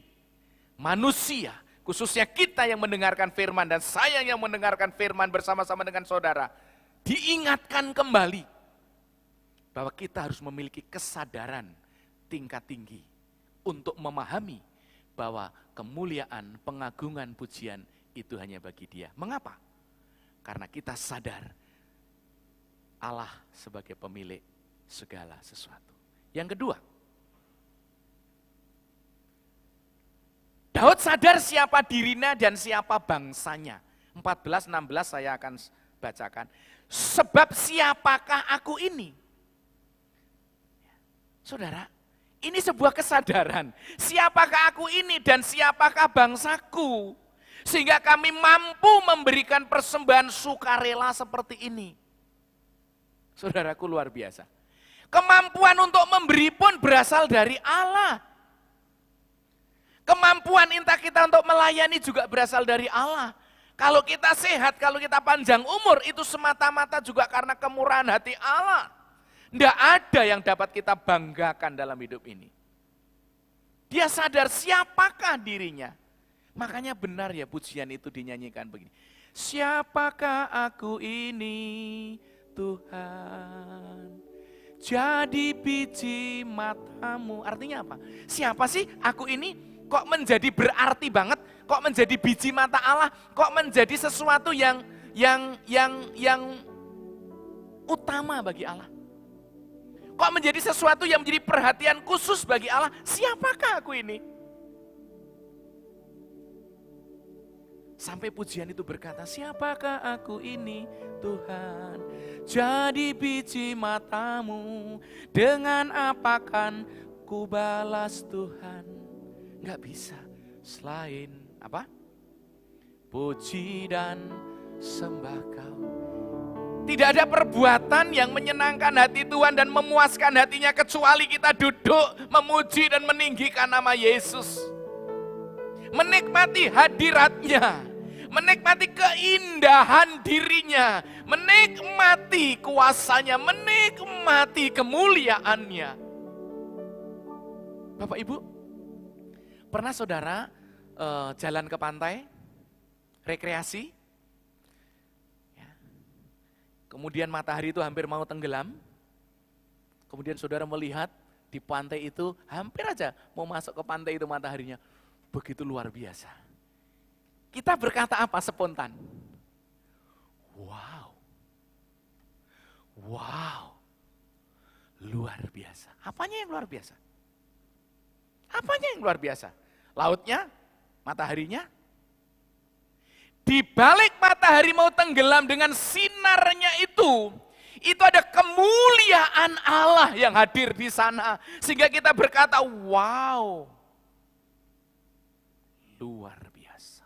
manusia, khususnya kita yang mendengarkan firman dan saya yang mendengarkan firman bersama-sama dengan saudara, diingatkan kembali bahwa kita harus memiliki kesadaran tingkat tinggi untuk memahami bahwa kemuliaan, pengagungan, pujian itu hanya bagi Dia. Mengapa? Karena kita sadar Allah sebagai pemilik segala sesuatu. Yang kedua, Daud sadar siapa dirinya dan siapa bangsanya. 14-16 saya akan bacakan. Sebab siapakah aku ini? Saudara, ini sebuah kesadaran. Siapakah aku ini dan siapakah bangsaku? Sehingga kami mampu memberikan persembahan sukarela seperti ini. Saudaraku luar biasa. Kemampuan untuk memberi pun berasal dari Allah. Kemampuan entah kita untuk melayani juga berasal dari Allah. Kalau kita sehat, kalau kita panjang umur, itu semata-mata juga karena kemurahan hati Allah. Tidak ada yang dapat kita banggakan dalam hidup ini. Dia sadar siapakah dirinya. Makanya benar ya pujian itu dinyanyikan begini. Siapakah aku ini Tuhan? Jadi biji matamu. Artinya apa? Siapa sih aku ini? Kok menjadi berarti banget? Kok menjadi biji mata Allah? Kok menjadi sesuatu yang utama bagi Allah? Kok menjadi sesuatu yang menjadi perhatian khusus bagi Allah? Siapakah aku ini? Sampai pujian itu berkata, siapakah aku ini Tuhan? Jadi biji matamu, dengan apa kan ku balas Tuhan? Enggak bisa selain apa? Puji dan sembah Kau. Tidak ada perbuatan yang menyenangkan hati Tuhan dan memuaskan hatinya kecuali kita duduk memuji dan meninggikan nama Yesus. Menikmati hadiratnya, menikmati keindahan dirinya, menikmati kuasanya, menikmati kemuliaannya. Bapak Ibu, pernah saudara jalan ke pantai, rekreasi, ya. Kemudian matahari itu hampir mau tenggelam, kemudian saudara melihat di pantai itu hampir aja mau masuk ke pantai itu mataharinya, begitu luar biasa. Kita berkata apa spontan? Wow. Wow. Luar biasa. Apanya yang luar biasa? Apanya yang luar biasa? Lautnya? Mataharinya? Di balik matahari mau tenggelam dengan sinarnya Itu ada kemuliaan Allah yang hadir di sana. Sehingga kita berkata, wow, luar biasa.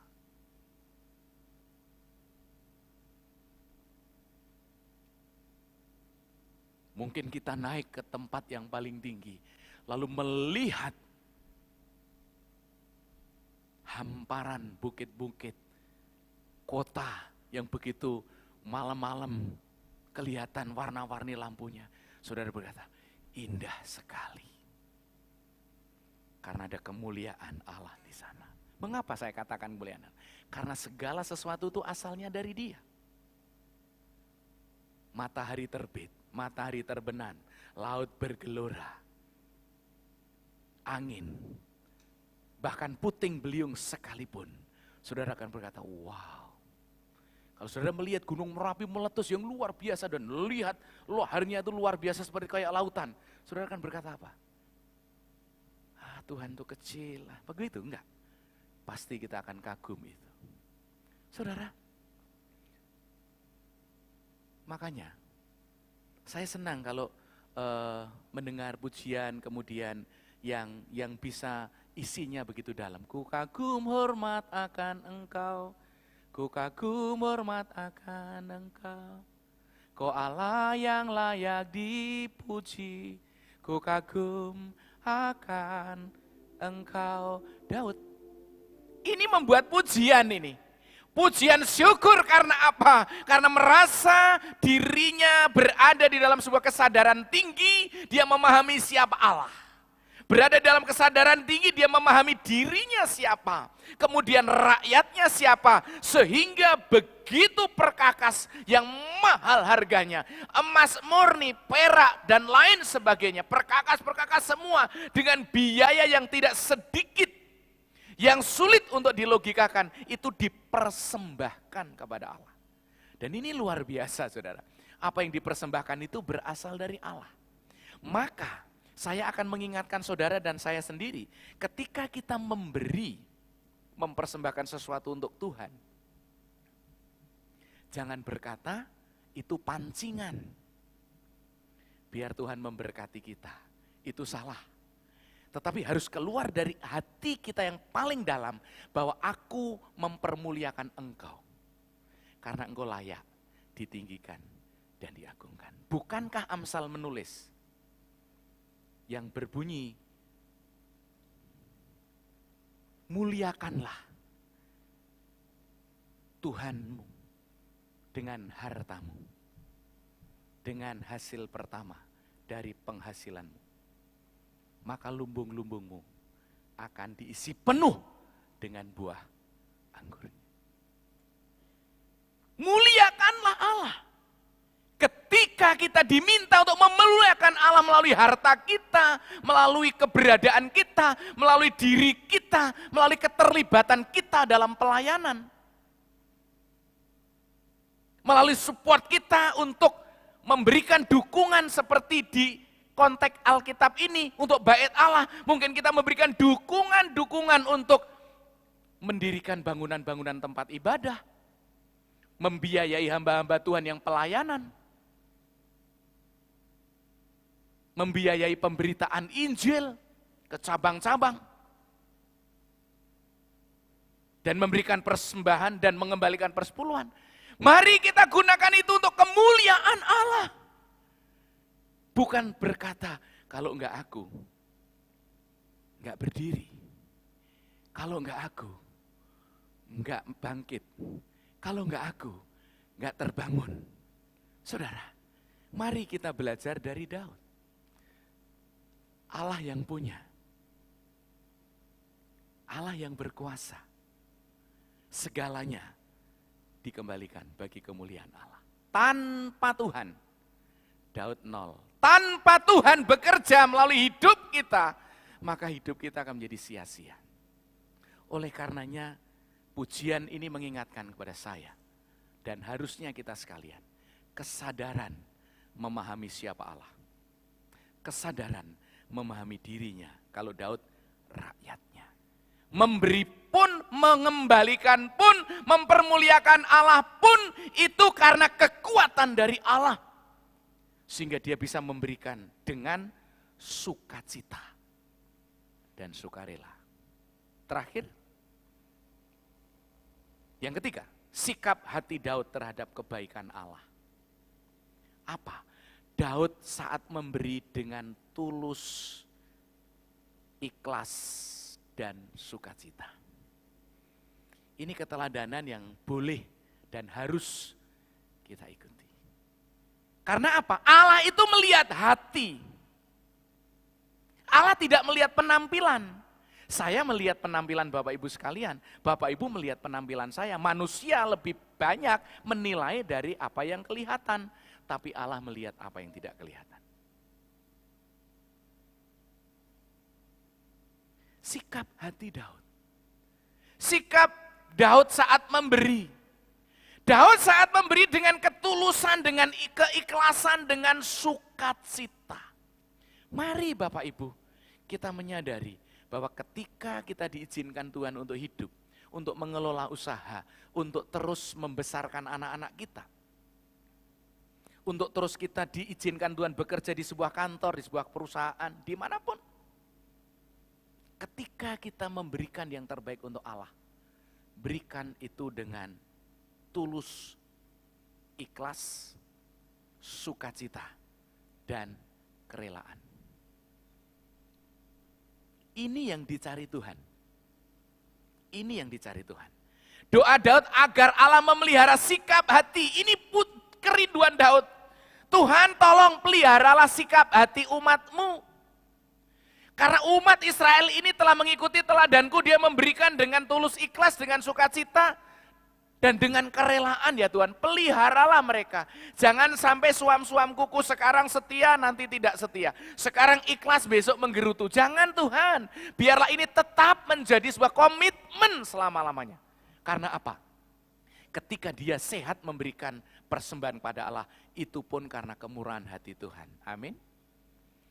Mungkin kita naik ke tempat yang paling tinggi, lalu melihat hamparan bukit-bukit, kota yang begitu malam-malam kelihatan warna-warni lampunya. Saudara berkata, indah sekali. Karena ada kemuliaan Allah di sana. Mengapa saya katakan kemuliaan? Karena segala sesuatu itu asalnya dari Dia. Matahari terbit, matahari terbenam, laut bergelora, angin, bahkan puting beliung sekalipun, saudara akan berkata, wow. Kalau saudara melihat gunung Merapi meletus yang luar biasa dan lihat lahirnya itu luar biasa seperti kayak lautan, saudara akan berkata apa? Ah, Tuhan itu kecil, begitu enggak? Pasti kita akan kagum itu. Saudara, makanya saya senang kalau mendengar pujian kemudian yang bisa isinya begitu dalam. Ku kagum hormat akan Engkau, ku kagum hormat akan Engkau, Kau Allah yang layak dipuji, ku kagum akan Engkau. Daud, ini membuat pujian ini. Pujian syukur karena apa? Karena merasa dirinya berada di dalam sebuah kesadaran tinggi, dia memahami siapa Allah. Berada dalam kesadaran tinggi, dia memahami dirinya siapa. Kemudian rakyatnya siapa. Sehingga begitu perkakas yang mahal harganya. Emas murni, perak, dan lain sebagainya. Perkakas-perkakas semua dengan biaya yang tidak sedikit. Yang sulit untuk dilogikakan, itu dipersembahkan kepada Allah. Dan ini luar biasa, saudara. Apa yang dipersembahkan itu berasal dari Allah. Maka saya akan mengingatkan saudara dan saya sendiri, ketika kita mempersembahkan sesuatu untuk Tuhan, jangan berkata itu pancingan. Biar Tuhan memberkati kita, itu salah. Tetapi harus keluar dari hati kita yang paling dalam, bahwa aku mempermuliakan Engkau. Karena Engkau layak ditinggikan dan diagungkan. Bukankah Amsal menulis yang berbunyi, muliakanlah Tuhanmu dengan hartamu, dengan hasil pertama dari penghasilanmu. Maka lumbung-lumbungmu akan diisi penuh dengan buah anggur. Muliakanlah Allah. Ketika kita diminta untuk memuliakan Allah melalui harta kita, melalui keberadaan kita, melalui diri kita, melalui keterlibatan kita dalam pelayanan. Melalui support kita untuk memberikan dukungan seperti di konteks Alkitab ini untuk bait Allah. Mungkin kita memberikan dukungan-dukungan untuk mendirikan bangunan-bangunan tempat ibadah, membiayai hamba-hamba Tuhan yang pelayanan, membiayai pemberitaan Injil ke cabang-cabang, dan memberikan persembahan dan mengembalikan persepuluhan. Mari kita gunakan itu untuk kemuliaan Allah. Bukan berkata, kalau enggak aku, enggak berdiri. Kalau enggak aku, enggak bangkit. Kalau enggak aku, enggak terbangun. Saudara, mari kita belajar dari Daud. Allah yang punya, Allah yang berkuasa, segalanya dikembalikan bagi kemuliaan Allah. Tanpa Tuhan, Daud nol. Tanpa Tuhan bekerja melalui hidup kita, maka hidup kita akan menjadi sia-sia. Oleh karenanya, pujian ini mengingatkan kepada saya, dan harusnya kita sekalian, kesadaran memahami siapa Allah. Kesadaran memahami dirinya, kalau Daud rakyatnya. Memberi pun, mengembalikan pun, mempermuliakan Allah pun, itu karena kekuatan dari Allah. sehingga dia bisa memberikan dengan sukacita dan sukarela. Terakhir, yang ketiga, sikap hati Daud terhadap kebaikan Allah. Apa? Daud saat memberi dengan tulus, ikhlas, dan sukacita. Ini keteladanan yang boleh dan harus kita ikuti. Karena apa? Allah itu melihat hati. Allah tidak melihat penampilan. Saya melihat penampilan Bapak Ibu sekalian. Bapak Ibu melihat penampilan saya. Manusia lebih banyak menilai dari apa yang kelihatan. Tapi Allah melihat apa yang tidak kelihatan. Sikap hati Daud. Sikap Daud saat memberi. Daud saat memberi dengan ketulusan, dengan keikhlasan, dengan sukacita. Mari Bapak Ibu, kita menyadari bahwa ketika kita diizinkan Tuhan untuk hidup, untuk mengelola usaha, untuk terus membesarkan anak-anak kita, untuk terus kita diizinkan Tuhan bekerja di sebuah kantor, di sebuah perusahaan, dimanapun. Ketika kita memberikan yang terbaik untuk Allah, berikan itu dengan tulus, ikhlas, sukacita, dan kerelaan. Ini yang dicari Tuhan. Ini yang dicari Tuhan. Doa Daud agar Allah memelihara sikap hati. Ini kerinduan Daud. Tuhan tolong peliharalah sikap hati umat-Mu. Karena umat Israel ini telah mengikuti teladanku, dia memberikan dengan tulus ikhlas, dengan sukacita, dan dengan kerelaan ya Tuhan, peliharalah mereka. Jangan sampai suam-suam kuku sekarang setia, nanti tidak setia. Sekarang ikhlas, besok menggerutu. Jangan Tuhan, biarlah ini tetap menjadi sebuah komitmen selama-lamanya. Karena apa? Ketika dia sehat memberikan persembahan pada Allah, itu pun karena kemurahan hati Tuhan. Amin.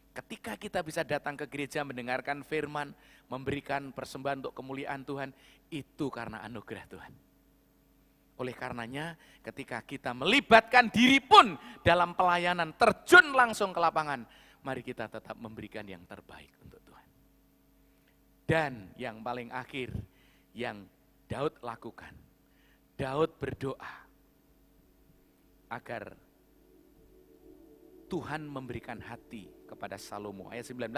Ketika kita bisa datang ke gereja mendengarkan firman, memberikan persembahan untuk kemuliaan Tuhan, itu karena anugerah Tuhan. Oleh karenanya ketika kita melibatkan diri pun dalam pelayanan, terjun langsung ke lapangan, mari kita tetap memberikan yang terbaik untuk Tuhan. Dan yang paling akhir yang Daud lakukan, Daud berdoa agar Tuhan memberikan hati kepada Salomo. Ayat 19.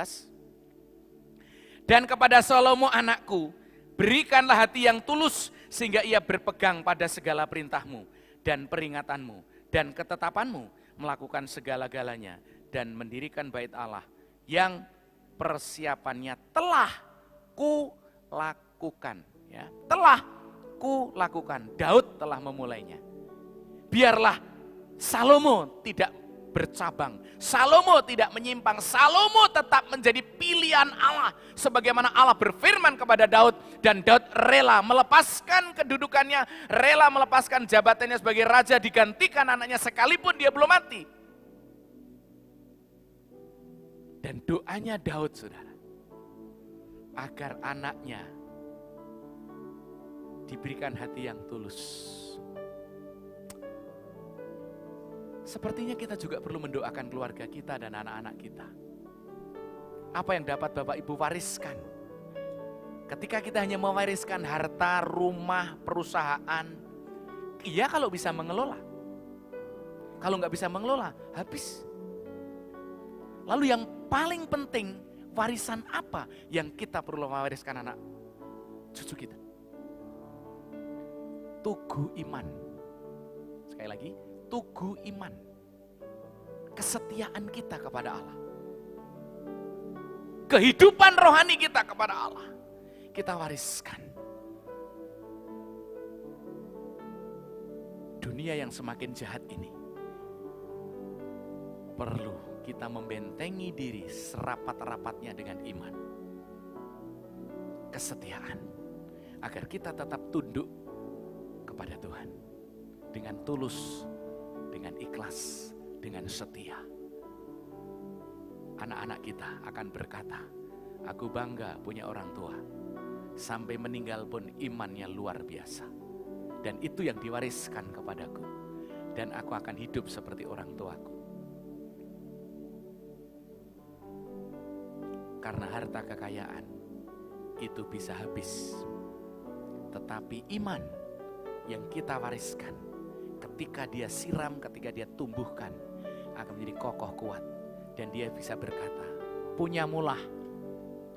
Dan kepada Salomo anakku, berikanlah hati yang tulus sehingga ia berpegang pada segala perintahmu dan peringatanmu dan ketetapanmu, melakukan segala-galanya dan mendirikan bait Allah yang persiapannya telah kulakukan. Ya, telah kulakukan. Daud telah memulainya. Biarlah Salomo tidak bercabang. Salomo tidak menyimpang. Salomo tetap menjadi pilihan Allah. Sebagaimana Allah berfirman kepada Daud. Dan Daud rela melepaskan kedudukannya. Rela melepaskan jabatannya sebagai raja. Digantikan anaknya sekalipun dia belum mati. Dan doanya Daud, saudara, agar anaknya diberikan hati yang tulus. Sepertinya kita juga perlu mendoakan keluarga kita dan anak-anak kita. Apa yang dapat Bapak Ibu wariskan? Ketika kita hanya mewariskan harta, rumah, perusahaan, iya kalau bisa mengelola. Kalau nggak bisa mengelola, habis. Lalu yang paling penting, warisan apa yang kita perlu mewariskan anak cucu kita? Tugu iman. Sekali lagi, tugu iman. Kesetiaan kita kepada Allah. Kehidupan rohani kita kepada Allah. Kita wariskan. Dunia yang semakin jahat ini perlu kita membentengi diri serapat-rapatnya dengan iman. Kesetiaan. Agar kita tetap tunduk kepada Tuhan. Dengan tulus, dengan ikhlas, dengan setia. Anak-anak kita akan berkata, aku bangga punya orang tua. Sampai meninggal pun imannya luar biasa. Dan itu yang diwariskan kepadaku. Dan aku akan hidup seperti orang tuaku. Karena harta kekayaan itu bisa habis. Tetapi iman yang kita wariskan, ketika dia siram, ketika dia tumbuhkan, akan menjadi kokoh kuat. Dan dia bisa berkata, punyamulah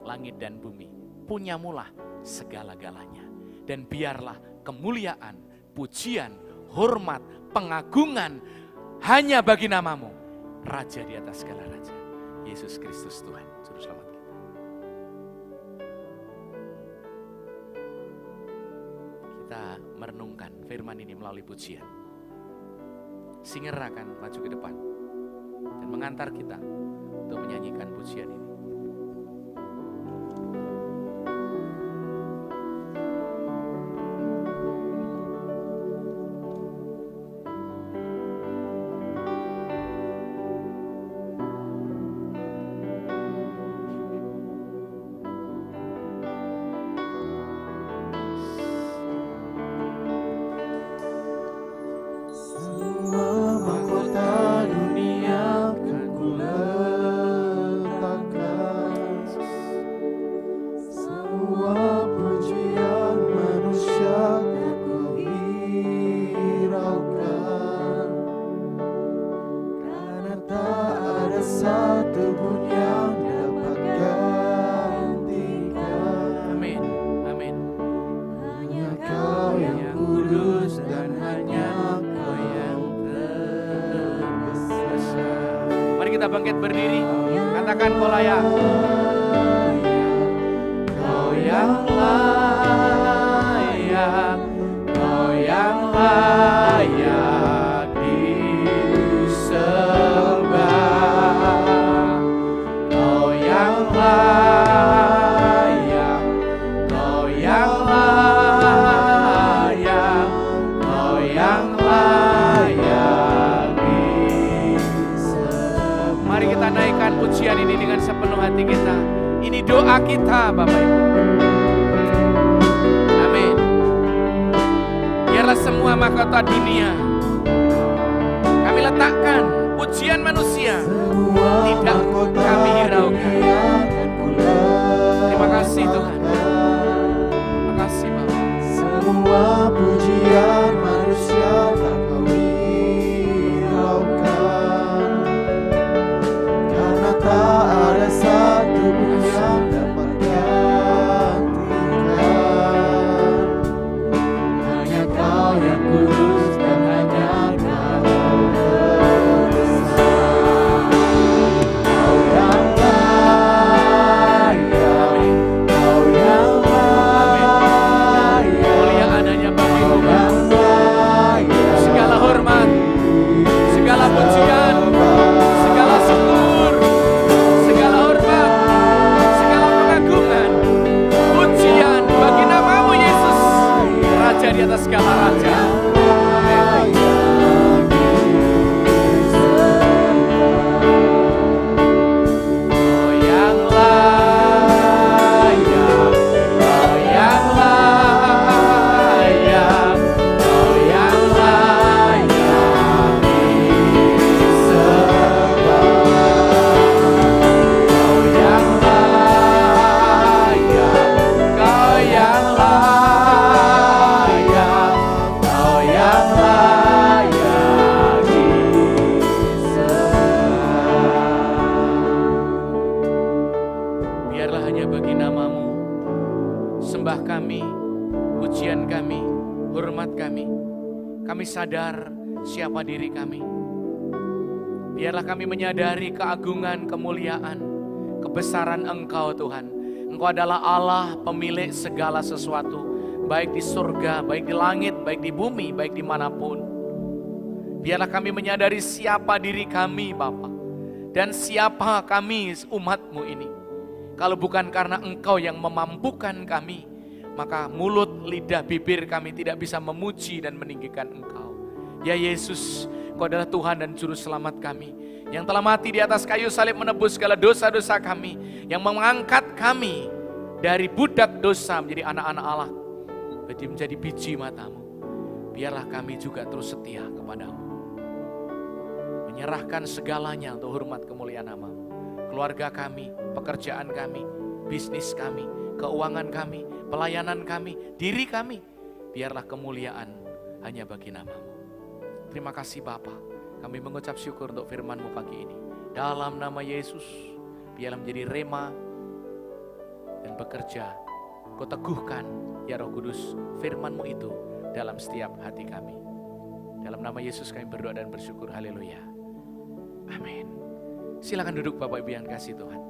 langit dan bumi, punyamulah segala-galanya. Dan biarlah kemuliaan, pujian, hormat, pengagungan hanya bagi namamu, Raja di atas segala raja, Yesus Kristus Tuhan, Juru Selamat kita. Kita merenungkan firman ini melalui pujian. Singer akan maju ke depan dan mengantar kita untuk menyanyikan pujian ini. Kita bangkit berdiri, katakan kau layak. Kau yang layak, kau yang layak disembah. Kau yang layak, kau yang layak, kau yang layak disembah. Mari kita naikkan pujian ini dengan sepenuh hati kita. Ini doa kita, Bapak Ibu. Amin. Biarlah semua mahkota dunia kami letakkan, pujian manusia tidak kami hiraukan. Terima kasih Tuhan. Terima kasih Bapak. Semua pujian manusia tak kau hiraukan, karena tak ada satu pun yang dapat gantikan. Hanya kau yang kudus dan hanya kau yang besar. Kau yang layak, kau yang layak. Kemuliaan hanya bagi-Mu, Bapa. Segala hormat, segala pujian, segala syukur, segala hormat, segala pengagungan, pujian bagi nama-Mu Yesus, Raja di atas segala raja. Amin. Kau yang layak, kau yang layak, kau yang layak disembah. Kau yang layak, kau yang layak, kau yang layak disembah. Biarlah hanya bagi nama-Mu sembah kami, pujian kami, hormat kami. Kami sadar siapa diri kami. Biarlah kami menyadari keagungan, kemuliaan, kebesaran Engkau Tuhan. Engkau adalah Allah pemilik segala sesuatu, baik di surga, baik di langit, baik di bumi, baik dimanapun. Biarlah kami menyadari siapa diri kami Bapa, dan siapa kami umat-Mu ini. Kalau bukan karena Engkau yang memampukan kami, maka mulut, lidah, bibir kami tidak bisa memuji dan meninggikan Engkau. Ya Yesus, Engkau adalah Tuhan dan Juru Selamat kami, yang telah mati di atas kayu salib menebus segala dosa-dosa kami, yang mengangkat kami dari budak dosa menjadi anak-anak Allah, menjadi biji mata-Mu. Biarlah kami juga terus setia kepada-Mu, menyerahkan segalanya untuk hormat kemuliaan nama-Mu. keluarga kami, pekerjaan kami, bisnis kami, keuangan kami, pelayanan kami, diri kami. Biarlah kemuliaan hanya bagi nama-Mu. Terima kasih Bapa, kami mengucap syukur untuk firman-Mu pagi ini. Dalam nama Yesus, biarlah menjadi rema dan bekerja. Kau teguhkan ya Roh Kudus firman-Mu itu dalam setiap hati kami. Dalam nama Yesus kami berdoa dan bersyukur. Haleluya. Amin. Silakan duduk Bapak Ibu yang kasih Tuhan.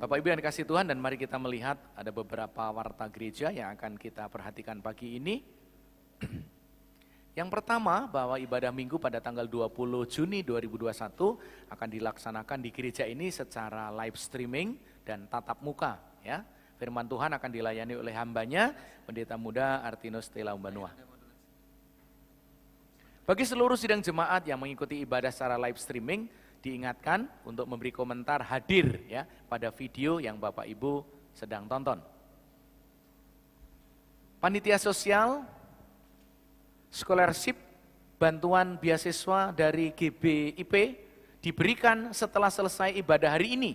Bapak Ibu yang kasih Tuhan, dan mari kita melihat ada beberapa warta gereja yang akan kita perhatikan pagi ini. Yang pertama, bahwa ibadah minggu pada tanggal 20 Juni 2021 akan dilaksanakan di gereja ini secara live streaming dan tatap muka. Ya. Firman Tuhan akan dilayani oleh hambanya, Pendeta Muda Artinus Tela Umbanua. Bagi seluruh sidang jemaat yang mengikuti ibadah secara live streaming, diingatkan untuk memberi komentar hadir ya pada video yang Bapak Ibu sedang tonton. Panitia sosial, scholarship, bantuan beasiswa dari GBIP diberikan setelah selesai ibadah hari ini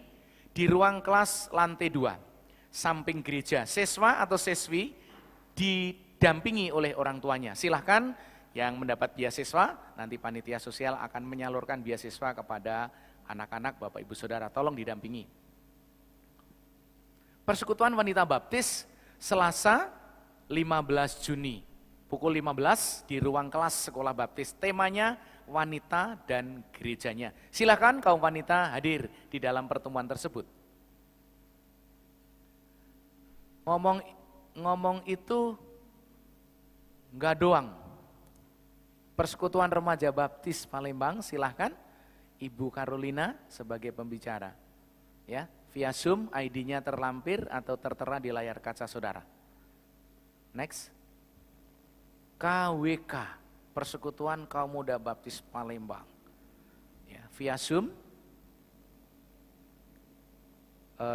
di ruang kelas lantai 2, samping gereja. Siswa atau siswi didampingi oleh orang tuanya. Silahkan yang mendapat beasiswa, nanti panitia sosial akan menyalurkan beasiswa kepada anak-anak Bapak Ibu Saudara, tolong didampingi. Persekutuan Wanita Baptis Selasa 15 Juni. Pukul 15 di ruang kelas sekolah baptis, temanya wanita dan gerejanya. Silakan kaum wanita hadir di dalam pertemuan tersebut. Ngomong itu enggak doang. Persekutuan Remaja Baptis Palembang, silahkan Ibu Carolina sebagai pembicara. Ya, via Zoom ID-nya terlampir atau tertera di layar kaca saudara. Next. KWK, Persekutuan Kaum Muda Baptis Palembang. Ya, via Zoom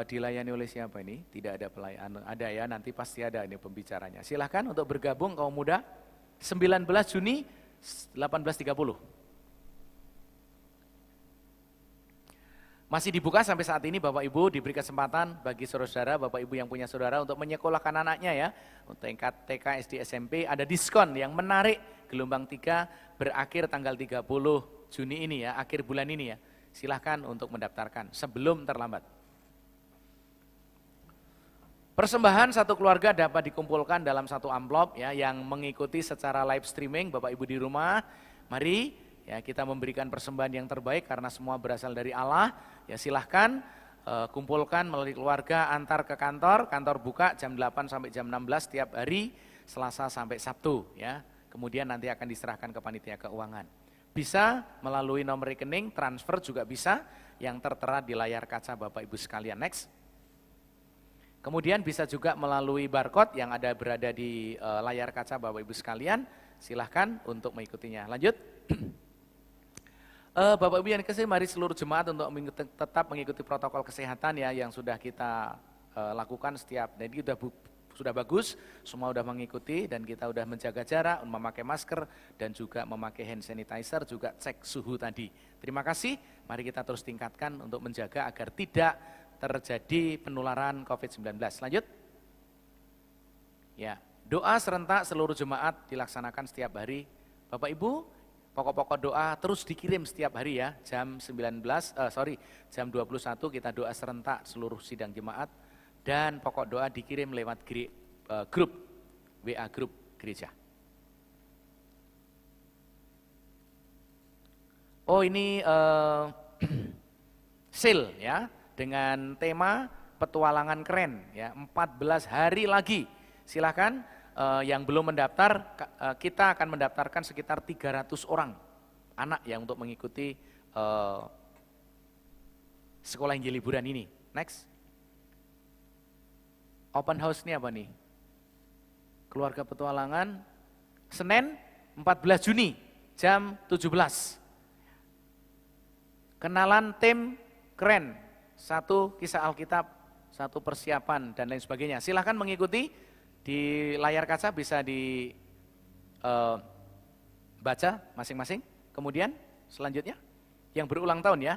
dilayani oleh siapa ini? Tidak ada pelayan, ada ya, nanti pasti ada ini pembicaranya. Silahkan untuk bergabung kaum muda 19 Juni 18.30. Masih dibuka sampai saat ini Bapak Ibu, diberi kesempatan bagi saudara-saudara, Bapak Ibu yang punya saudara untuk menyekolahkan anaknya ya. Untuk tingkat TK, SD, SMP ada diskon yang menarik, gelombang 3 berakhir tanggal 30 Juni ini ya, akhir bulan ini ya. Silahkan untuk mendaftarkan sebelum terlambat. Persembahan satu keluarga dapat dikumpulkan dalam satu amplop ya, yang mengikuti secara live streaming. Bapak Ibu di rumah, mari ya kita memberikan persembahan yang terbaik karena semua berasal dari Allah. Ya silahkan kumpulkan melalui keluarga, antar ke kantor. Kantor buka jam 8 sampai jam 16 tiap hari, Selasa sampai Sabtu ya. Kemudian nanti akan diserahkan ke panitia keuangan. Bisa melalui nomor rekening, transfer juga bisa yang tertera di layar kaca Bapak Ibu sekalian. Next. Kemudian bisa juga melalui barcode yang ada berada di layar kaca Bapak Ibu sekalian. Silahkan untuk mengikutinya. Lanjut. Bapak Ibu yang dikasihi, mari seluruh jemaat untuk tetap mengikuti protokol kesehatan ya yang sudah kita lakukan setiap. Jadi sudah bagus, semua sudah mengikuti dan kita sudah menjaga jarak, memakai masker dan juga memakai hand sanitizer, juga cek suhu tadi. Terima kasih, mari kita terus tingkatkan untuk menjaga agar tidak terjadi penularan COVID-19. Lanjut. Ya, doa serentak seluruh jemaat dilaksanakan setiap hari. Bapak Ibu, pokok-pokok doa terus dikirim setiap hari ya. Jam 21 kita doa serentak seluruh sidang jemaat dan pokok doa dikirim lewat grup WA grup gereja. Oh ini seal ya, dengan tema petualangan keren ya, 14 hari lagi. Silakan yang belum mendaftar, kita akan mendaftarkan sekitar 300 orang anak yang untuk mengikuti sekolah Injil liburan ini. Next. Open house ini apa nih? Keluarga Petualangan, Senin 14 Juni jam 17. Kenalan tim keren, satu kisah Alkitab, satu persiapan dan lain sebagainya. Silahkan mengikuti di layar kaca, bisa dibaca masing-masing. Kemudian selanjutnya yang berulang tahun ya.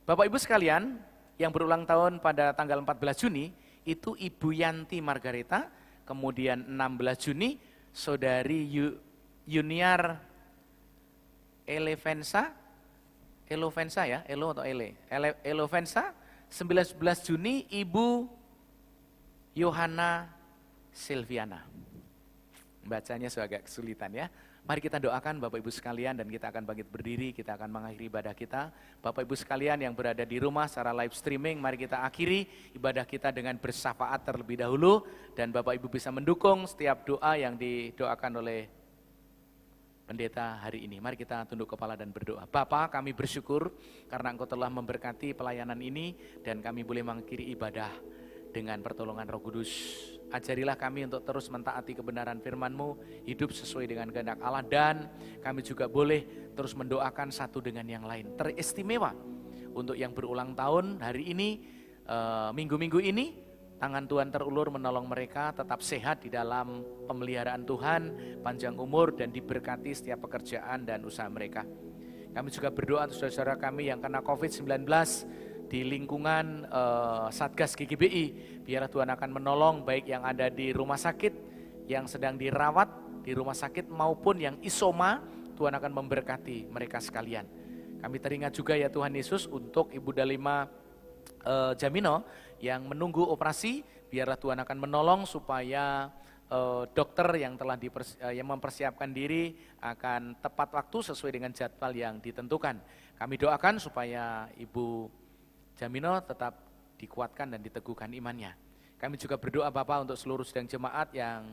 Bapak Ibu sekalian, yang berulang tahun pada tanggal 14 Juni itu Ibu Yanti Margareta, kemudian 16 Juni Saudari Yuniar Elevensa ya, Elo atau Elevensa, 19 Juni Ibu Yohana Silviana. Bacanya agak kesulitan ya. Mari kita doakan Bapak Ibu sekalian dan kita akan bangkit berdiri, kita akan mengakhiri ibadah kita. Bapak Ibu sekalian yang berada di rumah secara live streaming, mari kita akhiri ibadah kita dengan bersyafaat terlebih dahulu. Dan Bapak Ibu bisa mendukung setiap doa yang didoakan oleh pendeta hari ini. Mari kita tunduk kepala dan berdoa. Bapa, kami bersyukur karena Engkau telah memberkati pelayanan ini dan kami boleh mengakhiri ibadah dengan pertolongan Roh Kudus. Ajarilah kami untuk terus mentaati kebenaran firman-Mu, hidup sesuai dengan kehendak Allah, dan kami juga boleh terus mendoakan satu dengan yang lain. Teristimewa untuk yang berulang tahun hari ini, minggu-minggu ini, tangan Tuhan terulur menolong mereka tetap sehat di dalam pemeliharaan Tuhan, panjang umur dan diberkati setiap pekerjaan dan usaha mereka. Kami juga berdoa untuk saudara-saudara kami yang kena COVID-19 di lingkungan Satgas GGBI, biarlah Tuhan akan menolong baik yang ada di rumah sakit, yang sedang dirawat di rumah sakit maupun yang isoma, Tuhan akan memberkati mereka sekalian. Kami teringat juga ya Tuhan Yesus untuk Ibu Dalima Jamino yang menunggu operasi, biarlah Tuhan akan menolong supaya dokter yang telah yang mempersiapkan diri akan tepat waktu sesuai dengan jadwal yang ditentukan. Kami doakan supaya Ibu Jamino tetap dikuatkan dan diteguhkan imannya. Kami juga berdoa Bapak untuk seluruh sidang jemaat yang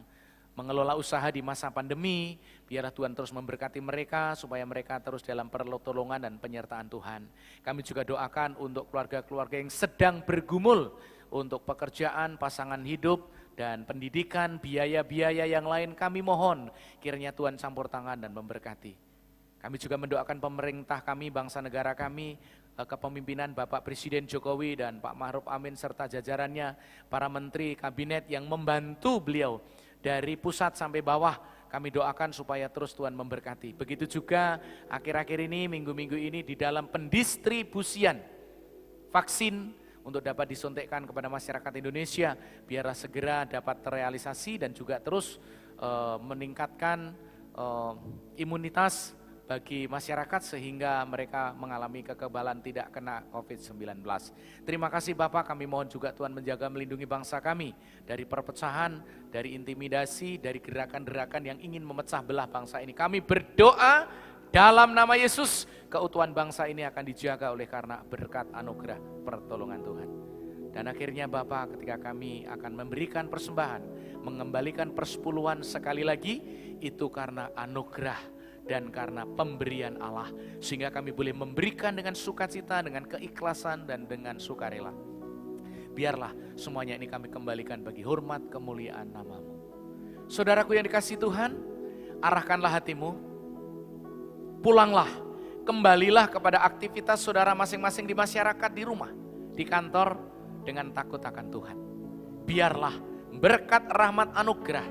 mengelola usaha di masa pandemi, biarlah Tuhan terus memberkati mereka supaya mereka terus dalam pertolongan dan penyertaan Tuhan. Kami juga doakan untuk keluarga-keluarga yang sedang bergumul untuk pekerjaan, pasangan hidup, dan pendidikan, biaya-biaya yang lain. Kami mohon kiranya Tuhan campur tangan dan memberkati. Kami juga mendoakan pemerintah kami, bangsa negara kami, kepemimpinan Bapak Presiden Jokowi dan Pak Ma'ruf Amin serta jajarannya, para menteri kabinet yang membantu beliau dari pusat sampai bawah. Kami doakan supaya terus Tuhan memberkati. Begitu juga akhir-akhir ini, minggu-minggu ini di dalam pendistribusian vaksin untuk dapat disuntikkan kepada masyarakat Indonesia, biarlah segera dapat terrealisasi dan juga terus meningkatkan imunitas bagi masyarakat sehingga mereka mengalami kekebalan tidak kena COVID-19. Terima kasih Bapak, kami mohon juga Tuhan menjaga melindungi bangsa kami dari perpecahan, dari intimidasi, dari gerakan-gerakan yang ingin memecah belah bangsa ini. Kami berdoa dalam nama Yesus, keutuhan bangsa ini akan dijaga oleh karena berkat anugerah pertolongan Tuhan. Dan akhirnya Bapak, ketika kami akan memberikan persembahan, mengembalikan persepuluhan sekali lagi, itu karena anugerah dan karena pemberian Allah, sehingga kami boleh memberikan dengan sukacita, dengan keikhlasan dan dengan sukarela. Biarlah semuanya ini kami kembalikan bagi hormat kemuliaan nama-Mu. Saudaraku yang dikasihi Tuhan, arahkanlah hatimu, pulanglah, kembalilah kepada aktivitas saudara masing-masing di masyarakat, di rumah, di kantor, dengan takut akan Tuhan. Biarlah berkat rahmat anugerah,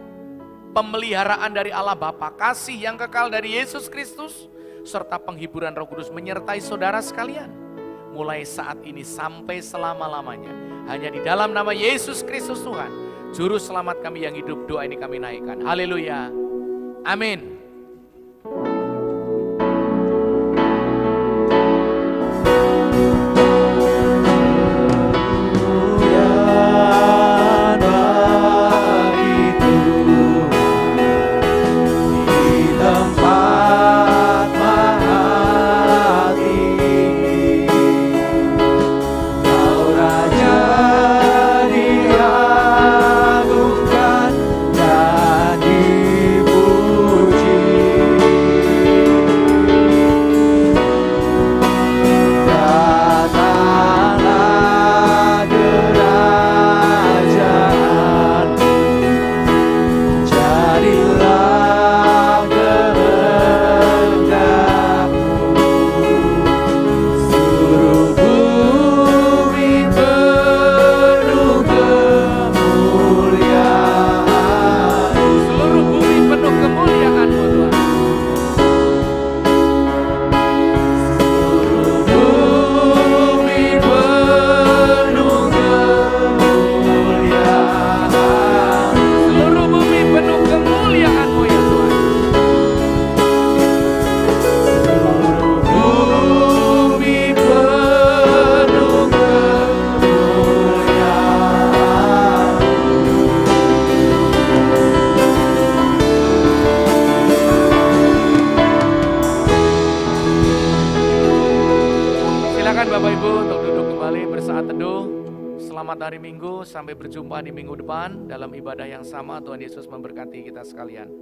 pemeliharaan dari Allah Bapa, kasih yang kekal dari Yesus Kristus, serta penghiburan Roh Kudus menyertai saudara sekalian, mulai saat ini sampai selama-lamanya. Hanya di dalam nama Yesus Kristus Tuhan, Juru Selamat kami yang hidup, doa ini kami naikkan. Haleluya. Amin. Puji saat teduh. Selamat hari Minggu, sampai berjumpa di minggu depan dalam ibadah yang sama. Tuhan Yesus memberkati kita sekalian.